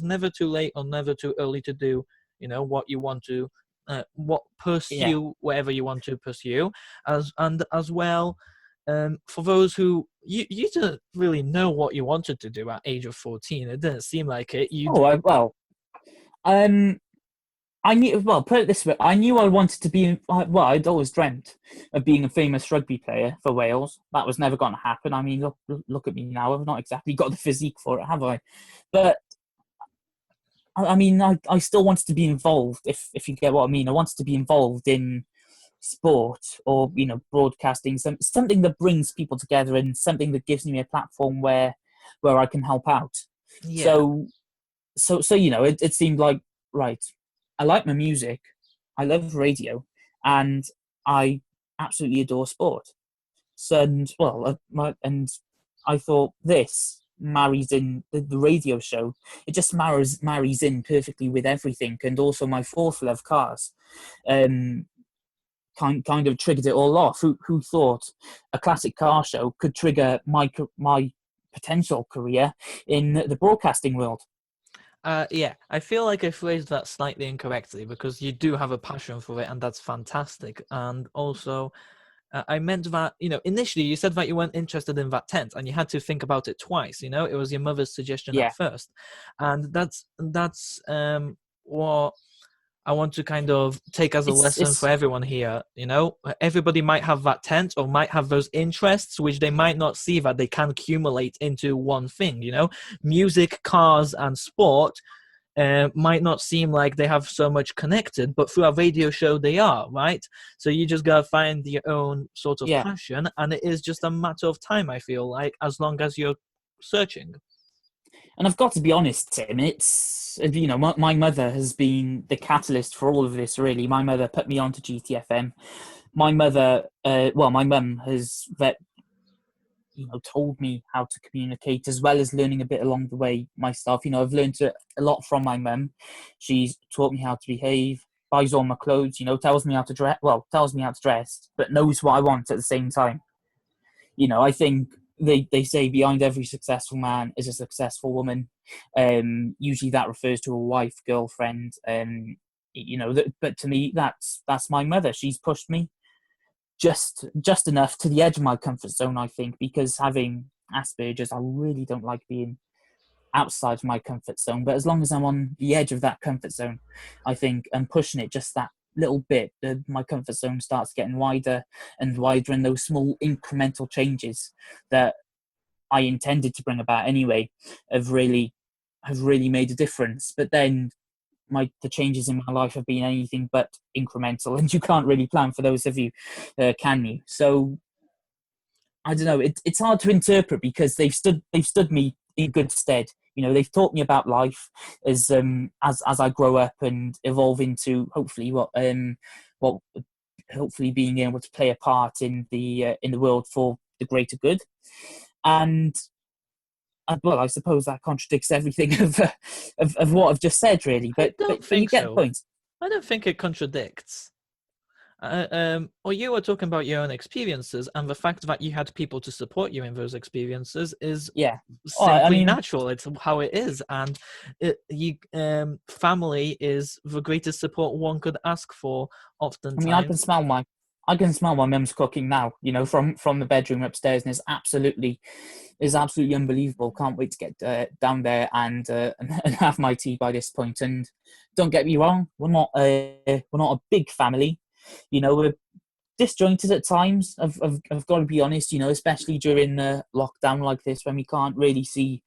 never too late or never too early to do, what you want to, Yeah. pursue whatever you want to pursue, as well. For those who you didn't really know what you wanted to do at age of 14. It didn't seem like it. Well, um, I knew. Well, put it this way: I knew I wanted to be. Well, I'd always dreamt of being a famous rugby player for Wales. That was never going to happen. I mean, look at me now. I've not exactly got the physique for it, have I? But I mean, I still wanted to be involved. If you get what I mean, I wanted to be involved in sport, or broadcasting, something that brings people together, and something that gives me a platform where I can help out. Yeah. So it seemed like, right, I like my music, I love radio, and I absolutely adore sport. So, and I thought this marries in the radio show. It just marries in perfectly with everything, and also my fourth love, cars. Um, kind of triggered it all off. Who thought a classic car show could trigger my potential career in the broadcasting world? Yeah, I feel like I phrased that slightly incorrectly, because you do have a passion for it, and that's fantastic. And also, I meant that, initially you said that you weren't interested in that tent and you had to think about it twice. It was your mother's suggestion Yeah, at first. And that's what I want to kind of take as a lesson for it's everyone here. Everybody might have that tent or might have those interests, which they might not see that they can accumulate into one thing. Music, cars, and sport might not seem like they have so much connected, but through a radio show they are, right? So you just gotta find your own sort of yeah. passion, and it is just a matter of time, I feel like, as long as you're searching. And I've got to be honest, Tim, it's, my mother has been the catalyst for all of this, really. My mother put me onto GTFM. My mother, my mum has told me how to communicate, as well as learning a bit along the way myself. I've learned a lot from my mum. She's taught me how to behave, buys all my clothes, tells me how to dress, but knows what I want at the same time. I think they say behind every successful man is a successful woman. Usually that refers to a wife, girlfriend. But to me, that's my mother. She's pushed me just enough to the edge of my comfort zone, I think, because having Asperger's, I really don't like being outside of my comfort zone. But as long as I'm on the edge of that comfort zone, I think, and pushing it just that little bit, my comfort zone starts getting wider and wider, and those small incremental changes that I intended to bring about anyway have really made a difference. But then the changes in my life have been anything but incremental, and you can't really plan for those, of you, can you? So I don't know. It's hard to interpret because they've stood me in good stead. They've taught me about life as I grow up and evolve into hopefully what hopefully being able to play a part in the world for the greater good. And well, I suppose that contradicts everything of what I've just said, really. I But don't you think get the so. point. I don't think it contradicts. Or you were talking about your own experiences, and the fact that you had people to support you in those experiences is Yeah. Oh, I simply mean, natural. It's how it is, and family is the greatest support one could ask for. I Oftentimes, can smell my mum's cooking now. From the bedroom upstairs, and it's absolutely unbelievable. Can't wait to get down there and and have my tea by this point. And don't get me wrong, we're not a big family. We're disjointed at times. I've got to be honest. Especially during lockdown like this, when we can't really see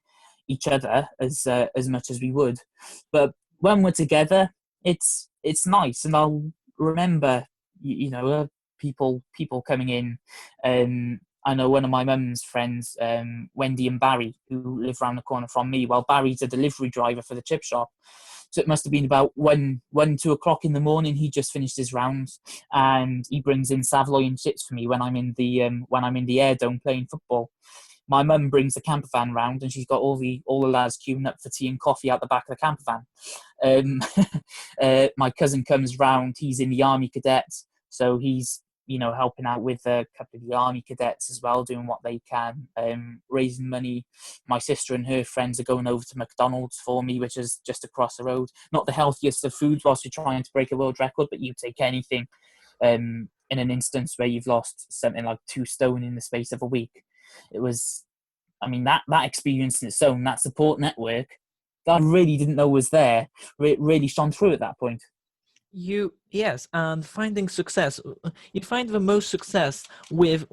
each other as much as we would. But when we're together, it's nice, and I'll remember people coming in. I know one of my mum's friends, Wendy and Barry, who live around the corner from me. Well, Barry's a delivery driver for the chip shop, so it must have been about 2 o'clock in the morning. He just finished his rounds, and he brings in Savoy and chips for me when I'm in the air dome playing football. My mum brings the camper van round, and she's got all the lads queuing up for tea and coffee out the back of the camper van. My cousin comes round. He's in the army cadets, so he's helping out with a couple of the army cadets as well, doing what they can, raising money. My sister and her friends are going over to McDonald's for me, which is just across the road. Not the healthiest of foods whilst you're trying to break a world record, but you take anything in an instance where you've lost something like 2 stone in the space of a week. It was, that experience in its own, that support network that I really didn't know was there, really shone through at that point. Yes, and finding success, you find the most success with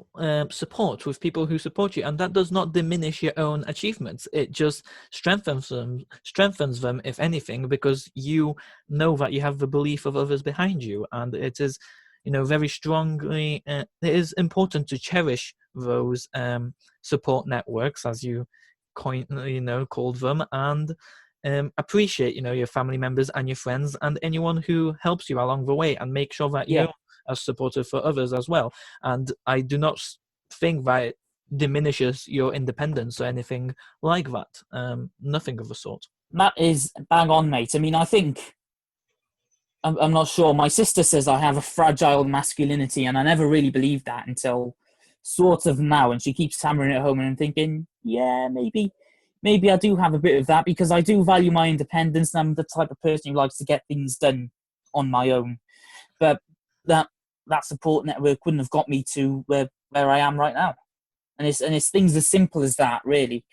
support, with people who support you, and that does not diminish your own achievements. It just strengthens them, if anything, because you know that you have the belief of others behind you, and it is, very strongly. It is important to cherish those support networks, as you called them, and appreciate your family members and your friends and anyone who helps you along the way, and make sure that Yeah. you're as supportive for others as well. And I do not think that it diminishes your independence or anything like that. Nothing of the sort. That is bang on, mate. I think I'm not sure. My sister says I have a fragile masculinity, and I never really believed that until sort of now. And she keeps hammering it home, and I'm thinking, yeah, maybe I do have a bit of that, because I do value my independence, and I'm the type of person who likes to get things done on my own. But that that support network wouldn't have got me to where I am right now. And it's things as simple as that, really.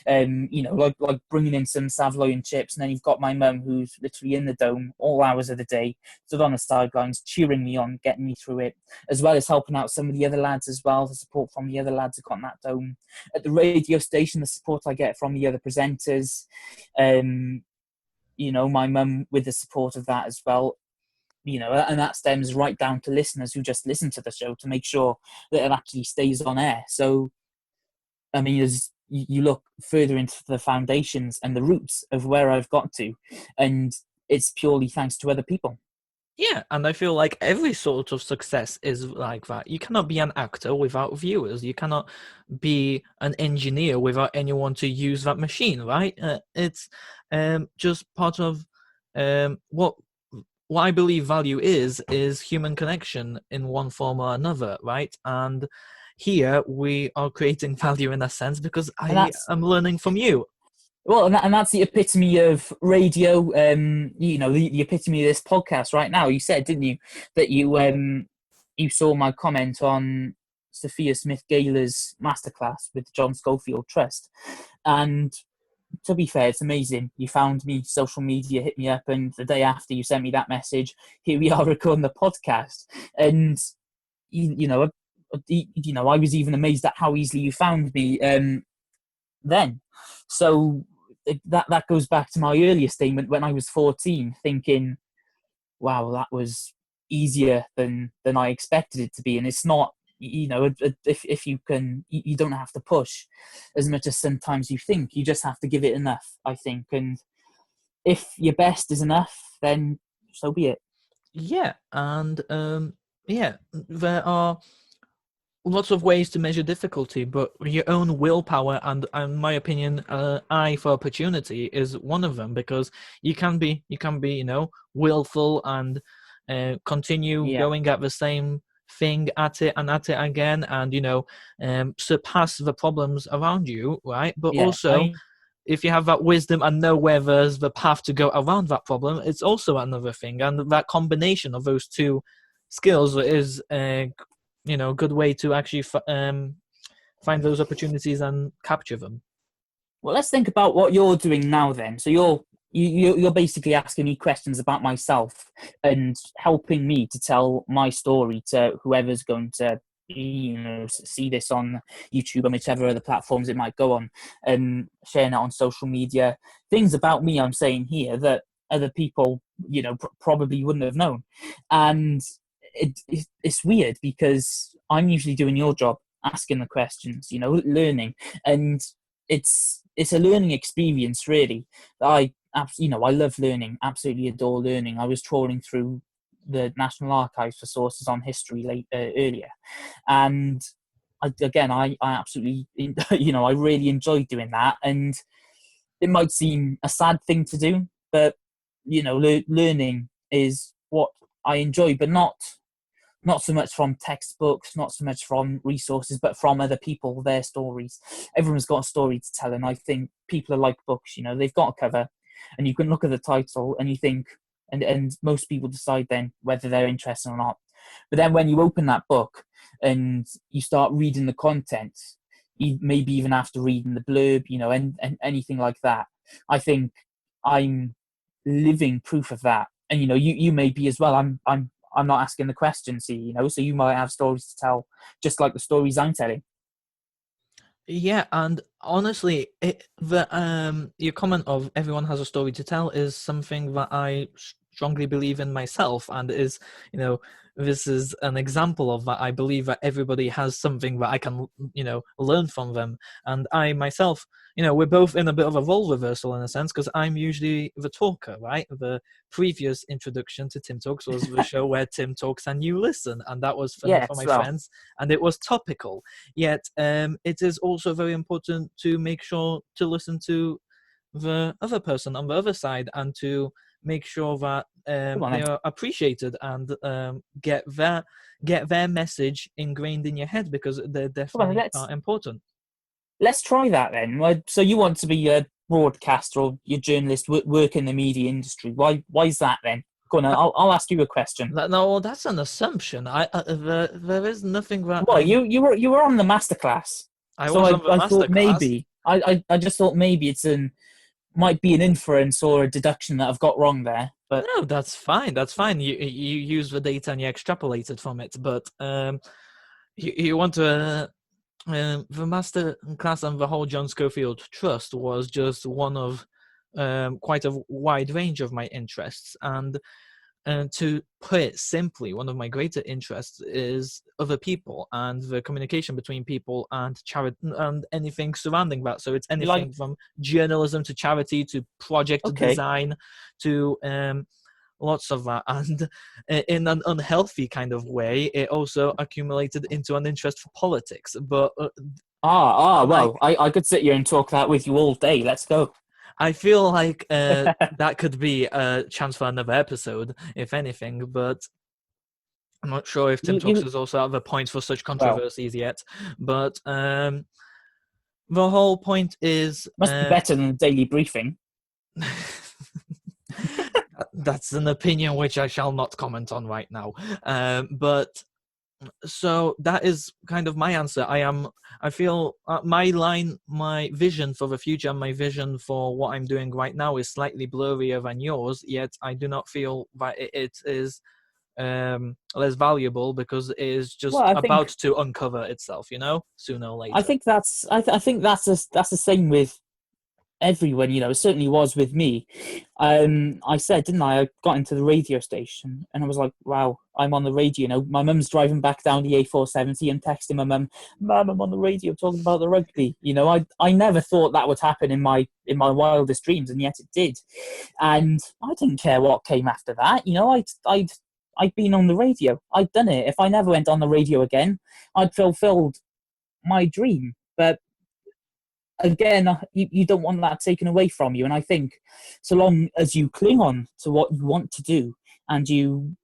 Like bringing in some Savoy chips, and then you've got my mum who's literally in the dome all hours of the day, stood on the sidelines, cheering me on, getting me through it, as well as helping out some of the other lads as well. The support from the other lads who got in that dome at the radio station, the support I get from the other presenters. My mum with the support of that as well. And that stems right down to listeners who just listen to the show to make sure that it actually stays on air. So, I mean, as you look further into the foundations and the roots of where I've got to, and it's purely thanks to other people. Yeah, and I feel like every sort of success is like that. You cannot be an actor without viewers. You cannot be an engineer without anyone to use that machine, right? It's just part of what I believe value is human connection in one form or another, right? And here we are creating value in a sense because And I that's am learning from you. well, and that's the epitome of radio. The epitome of this podcast right now. You said, didn't you, that you saw my comment on Sophia Smith Gaylor's masterclass with the John Schofield Trust, and to be fair, it's amazing. You found me, social media hit me up, and the day after you sent me that message, here we are recording the podcast. And I was even amazed at how easily you found me then. So that goes back to my earlier statement when I was 14, thinking, "Wow, that was easier than I expected it to be." And it's not. If you can, you don't have to push as much as sometimes you think. You just have to give it enough, I think. And if your best is enough, then so be it. Yeah, and there are lots of ways to measure difficulty, but your own willpower and, in my opinion, eye for opportunity is one of them, because you can be willful and continue Yeah, going at the same thing at it again, and surpass the problems around you, right? But yeah. also, if you have that wisdom and know where there's the path to go around that problem, it's also another thing. And that combination of those two skills is a good way to actually find those opportunities and capture them. Well, let's think about what you're doing now then. So you're basically asking me questions about myself and helping me to tell my story to whoever's going to see this on YouTube and whichever other platforms it might go on, and sharing it on social media. Things about me I'm saying here that other people probably wouldn't have known. And it's weird because I'm usually doing your job, asking the questions, learning, and it's a learning experience, really. I love learning, absolutely adore learning. I was trawling through the National Archives for sources on history earlier, and I absolutely I really enjoyed doing that. And it might seem a sad thing to do, but learning is what I enjoy, but not so much from textbooks, not so much from resources, but from other people, their stories. Everyone's got a story to tell, and I think people are like books. They've got a cover, and you can look at the title and you think, and most people decide then whether they're interested or not. But then when you open that book and you start reading the content, maybe even after reading the blurb, and anything like that, I think I'm living proof of that. And you may be as well. I'm not asking the questions here, so you might have stories to tell, just like the stories I'm telling. Yeah, and honestly, your comment of everyone has a story to tell is something that I strongly believe in myself, and this is an example of that. I believe that everybody has something that I can learn from them, and I myself, we're both in a bit of a role reversal in a sense, because I'm usually the talker, right? The previous introduction to Tim Talks was the show where Tim talks and you listen, and that was funny for Yes, my well, friends, and it was topical. Yet it is also very important to make sure to listen to the other person on the other side, and to make sure that come on they then. are appreciated, and get their message ingrained in your head, because they Come on, definitely are important. let's try that then. So you want to be a broadcaster or your journalist, work in the media industry. Why is that then? Go on, I'll ask you a question. No, that's an assumption. There is nothing that Well, you were on the masterclass, I so was on the I thought masterclass. maybe I just thought maybe it's an might be an inference or a deduction that I've got wrong there. But No, that's fine. That's fine. You use the data and you extrapolate it from it, but you want to. The master class and the whole John Schofield Trust was just one of quite a wide range of my interests. And to put it simply, one of my greater interests is other people and the communication between people and charity and anything surrounding that. So it's you like anything from journalism to charity to project okay. design to lots of that. And in an unhealthy kind of way, it also accumulated into an interest for politics. But like Well, I could sit here and talk that with you all day. Let's go. I feel like that could be a chance for another episode, if anything. But I'm not sure if Tim Talks You is also at the point for such well, controversies yet. But the whole point is must be better than the daily briefing. that's an opinion which I shall not comment on right now. But so that is kind of my answer. I feel my vision for the future and my vision for what I'm doing right now is slightly blurrier than yours, yet I do not feel that it is less valuable because it is Well, just about to uncover itself, sooner or later. I think that's the same with everyone, it certainly was with me. I said, didn't I got into the radio station and I was like, wow, I'm on the radio. My mum's driving back down the A470 and texting my mum, I'm on the radio talking about the rugby. I never thought that would happen in my wildest dreams, and yet it did. And I didn't care what came after that. I'd been on the radio. I'd done it. If I never went on the radio again, I'd fulfilled my dream. But again, you don't want that taken away from you. And I think so long as you cling on to what you want to do and you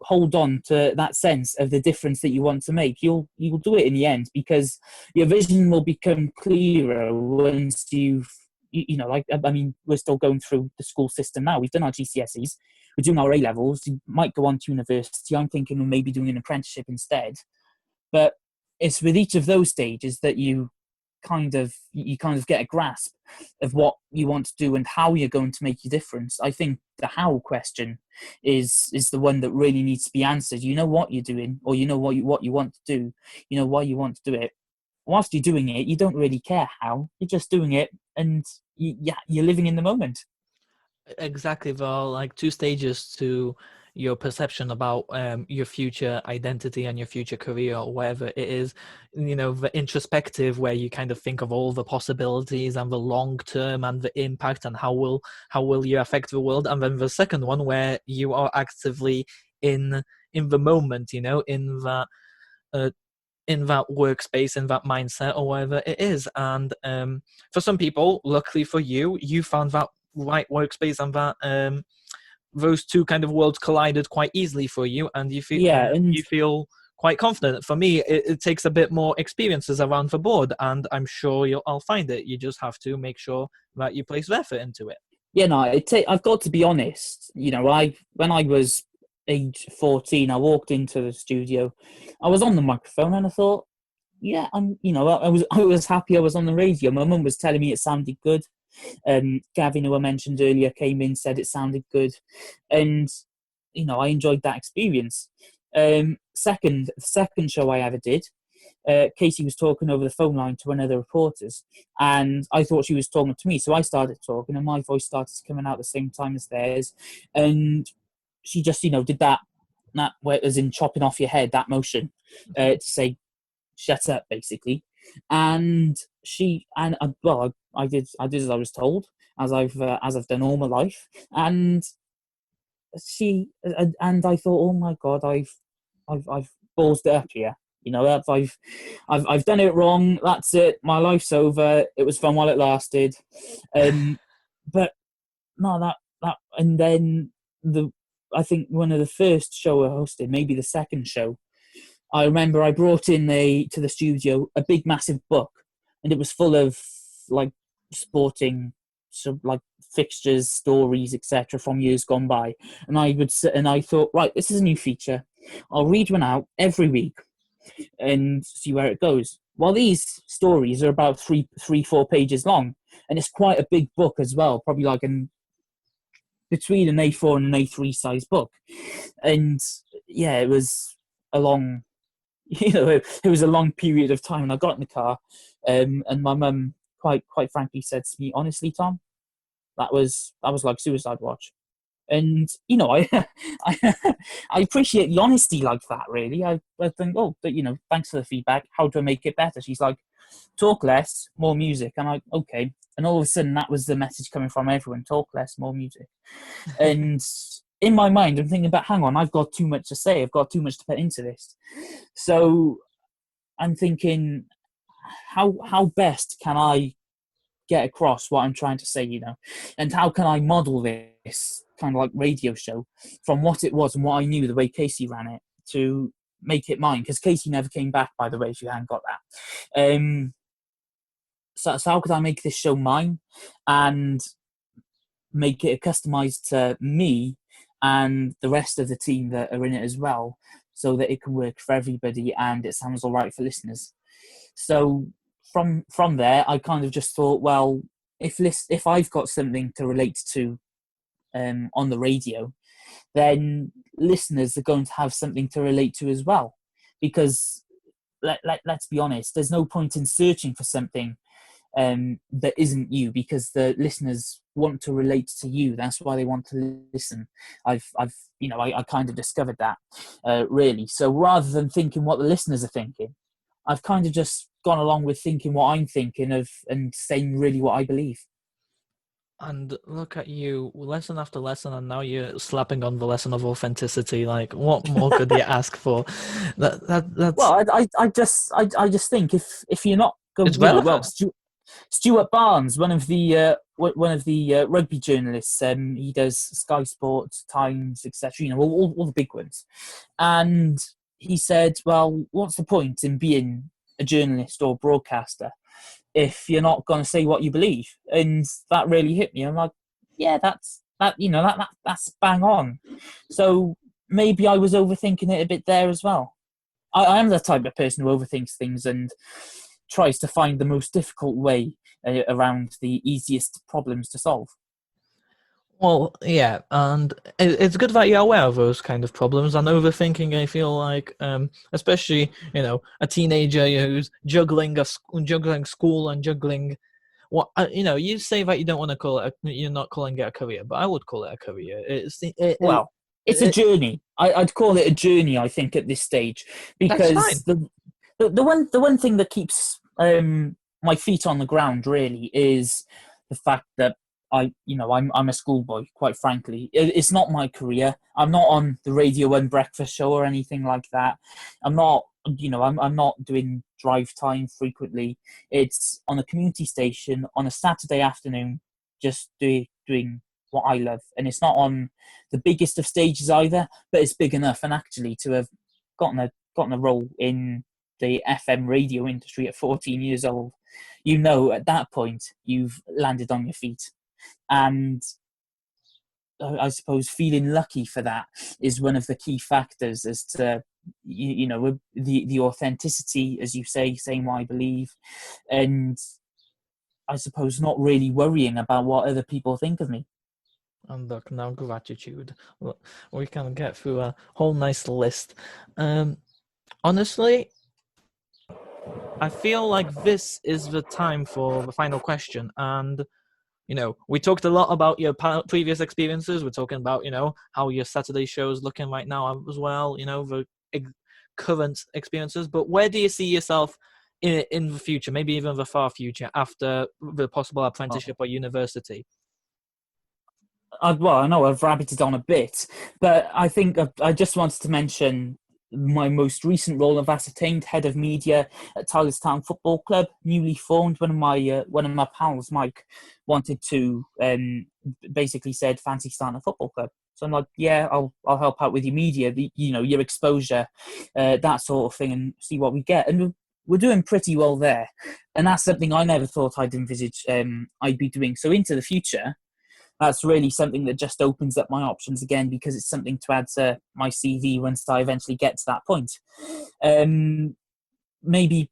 hold on to that sense of the difference that you want to make, you'll do it in the end, because your vision will become clearer once we're still going through the school system now. We've done our GCSEs, we're doing our A levels. You might go on to university. I'm thinking of maybe doing an apprenticeship instead. But it's with each of those stages that you kind of get a grasp of what you want to do and how you're going to make your difference. I think the how question is the one that really needs to be answered. You know what you're doing, or you know what you want to do, you know why you want to do it. Whilst you're doing it, you don't really care how. You're just doing it, and you're living in the moment. Exactly. There are like two stages to your perception about your future identity and your future career, or whatever it is. The introspective, where you kind of think of all the possibilities and the long term and the impact and how will you affect the world, and then the second one where you are actively in the moment, in that in that workspace, in that mindset, or whatever it is. And for some people, luckily for you, you found that right workspace, and that those two kind of worlds collided quite easily for you, and you feel quite confident. For me, it takes a bit more experiences around the board, and I'm sure I'll find it. You just have to make sure that you place the effort into it. I've got to be honest. When I was age 14, I walked into the studio. I was on the microphone, and I thought, yeah, I was happy I was on the radio. My mum was telling me it sounded good. Gavin, who I mentioned earlier, came in, said it sounded good, and I enjoyed that experience. Second show I ever did, Casey was talking over the phone line to one of the reporters, and I thought she was talking to me, so I started talking, and my voice started coming out at the same time as theirs, and she just did that where, as in chopping off your head, that motion to say shut up, basically. And I did as I was told, as I've done all my life. And I thought, oh my god, I've ballsed it up here. I've done it wrong. That's it. My life's over. It was fun while it lasted. But no, that and then I think one of the first show I hosted, maybe the second show, I remember I brought in to the studio a big massive book, and it was full of like sporting, so like fixtures, stories, etc. from years gone by. And I would sit and I thought, right, this is a new feature. I'll read one out every week and see where it goes. Well, these stories are about 4 pages long, and it's quite a big book as well, probably like between an A4 and an A3 size book. And yeah, it was a long, it was a long period of time. And I got in the car, and my mum quite frankly said to me, honestly, Tom, that was like suicide watch. And I I appreciate the honesty like that. Really, I think, oh, but thanks for the feedback. How do I make it better? She's like, talk less, more music. I'm like, okay. And all of a sudden, that was the message coming from everyone: talk less, more music. And in my mind, I'm thinking, but hang on, I've got too much to say. I've got too much to put into this. So I'm thinking, how best can I get across what I'm trying to say, and how can I model this kind of like radio show from what it was and what I knew, the way Casey ran it, to make it mine, because Casey never came back, by the way, if you hadn't got that. So how could I make this show mine and make it customized to me and the rest of the team that are in it as well, so that it can work for everybody and it sounds all right for listeners. So from there, I kind of just thought, well, if I've got something to relate to on the radio, then listeners are going to have something to relate to as well. Because let's be honest, there's no point in searching for something that isn't you, because the listeners want to relate to you. That's why they want to listen. I kind of discovered that really. So rather than thinking what the listeners are thinking, I've kind of just gone along with thinking what I'm thinking of and saying really what I believe. And look at you, lesson after lesson, and now you're slapping on the lesson of authenticity. Like, what more could you ask for? That's Well, I just think if you're not going, it's relevant. Stuart Barnes, one of the rugby journalists, he does Sky Sports, Times, etc. All the big ones, and he said, "Well, what's the point in being a journalist or broadcaster if you're not going to say what you believe?" And that really hit me. I'm like, yeah, that's bang on. So maybe I was overthinking it a bit there as well. I am the type of person who overthinks things and tries to find the most difficult way around the easiest problems to solve. Well, yeah, and it's good that you're aware of those kind of problems. And overthinking, I feel like, especially a teenager who's juggling school and juggling what you say that you don't want to call it. You're not calling it a career, but I would call it a career. It's a journey. I'd call it a journey, I think, at this stage, That's fine. because the one thing that keeps my feet on the ground really is the fact that I'm a schoolboy. Quite frankly, it's not my career. I'm not on the Radio 1 breakfast show or anything like that. I'm not. I'm not doing drive time frequently. It's on a community station on a Saturday afternoon, just doing what I love, and it's not on the biggest of stages either, but it's big enough. And actually, to have gotten a role in the FM radio industry at 14 years old, at that point you've landed on your feet. And I suppose feeling lucky for that is one of the key factors as to the authenticity, as you say, saying what I believe, and I suppose not really worrying about what other people think of me. And look, now gratitude. We can get through a whole nice list. Honestly, I feel like this is the time for the final question. And we talked a lot about your previous experiences. We're talking about how your Saturday show is looking right now as well. The current experiences. But where do you see yourself in the future? Maybe even the far future, after the possible apprenticeship or university. I know I've rabbited on a bit, but I think I just wanted to mention my most recent role. I've ascertained head of media at Town Football Club, newly formed. One of my pals, Mike, wanted to basically said, fancy starting a football club. So I'm like, yeah, I'll help out with your media, your exposure, that sort of thing, and see what we get. And we're doing pretty well there, and that's something I never thought I'd envisage I'd be doing. So into the future, that's really something that just opens up my options again, because it's something to add to my CV once I eventually get to that point. Maybe,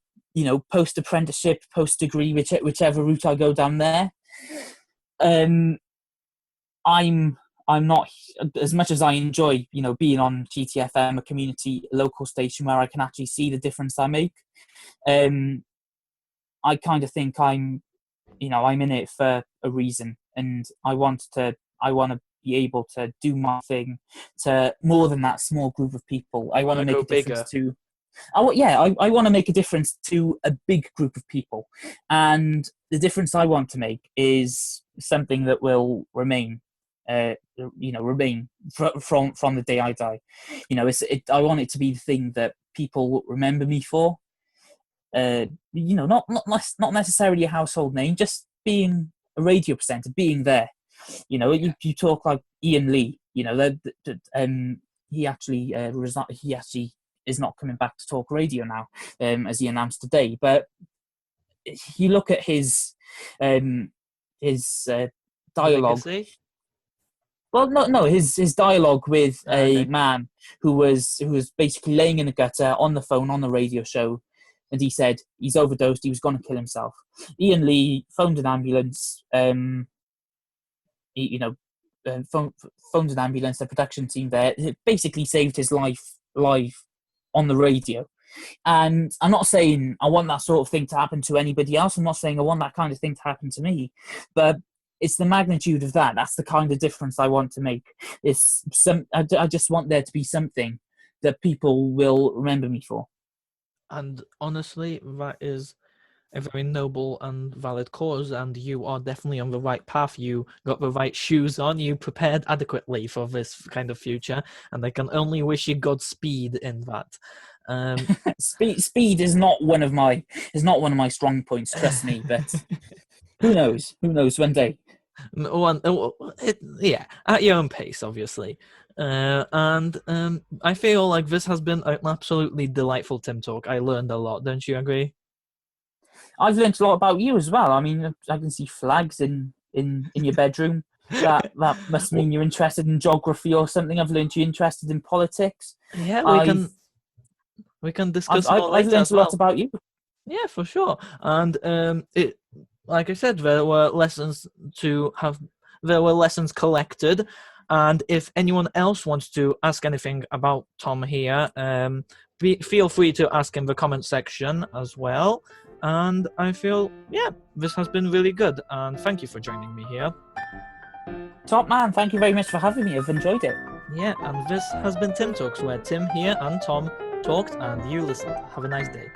post apprenticeship, post degree, whichever route I go down there. I'm not, as much as I enjoy, being on GTFM, a community local station where I can actually see the difference I make. I kind of think I'm in it for a reason, and I want to be able to do my thing to more than that small group of people. I want to make a difference to. I want to make a difference to a big group of people, and the difference I want to make is something that will remain. Remain from the day I die. I want it to be the thing that people remember me for. Not necessarily a household name, just being a radio presenter, being there. You talk like Ian Lee. He actually he actually is not coming back to talk radio now, as he announced today. But you look at his dialogue. Legacy? Well, no, his dialogue with Okay. a man who was basically laying in a gutter on the phone on the radio show, and he said he's overdosed, he was going to kill himself. Ian Lee phoned an ambulance. Phoned an ambulance. The production team there, it basically saved his life live on the radio. And I'm not saying I want that sort of thing to happen to anybody else. I'm not saying I want that kind of thing to happen to me, but it's the magnitude of that. That's the kind of difference I want to make. I just want there to be something that people will remember me for. And honestly, that is a very noble and valid cause, and you are definitely on the right path. You got the right shoes on, you prepared adequately for this kind of future, and I can only wish you Godspeed in that. Speed is not one of my strong points, trust me, but who knows one day. Yeah, at your own pace, obviously. And I feel like this has been an absolutely delightful Tim Talk. I learned a lot, don't you agree? I've learned a lot about you as well. I mean, I can see flags in your bedroom. That must mean you're interested in geography or something. I've learned you're interested in politics. Yeah, we can discuss I've more later learned as a lot well. about you. Yeah, for sure. And like I said, there were lessons collected. And if anyone else wants to ask anything about Tom here, feel free to ask in the comment section as well. And I feel, this has been really good. And thank you for joining me here. Top man, thank you very much for having me. I've enjoyed it. Yeah, and this has been Tim Talks, where Tim here and Tom talked and you listened. Have a nice day.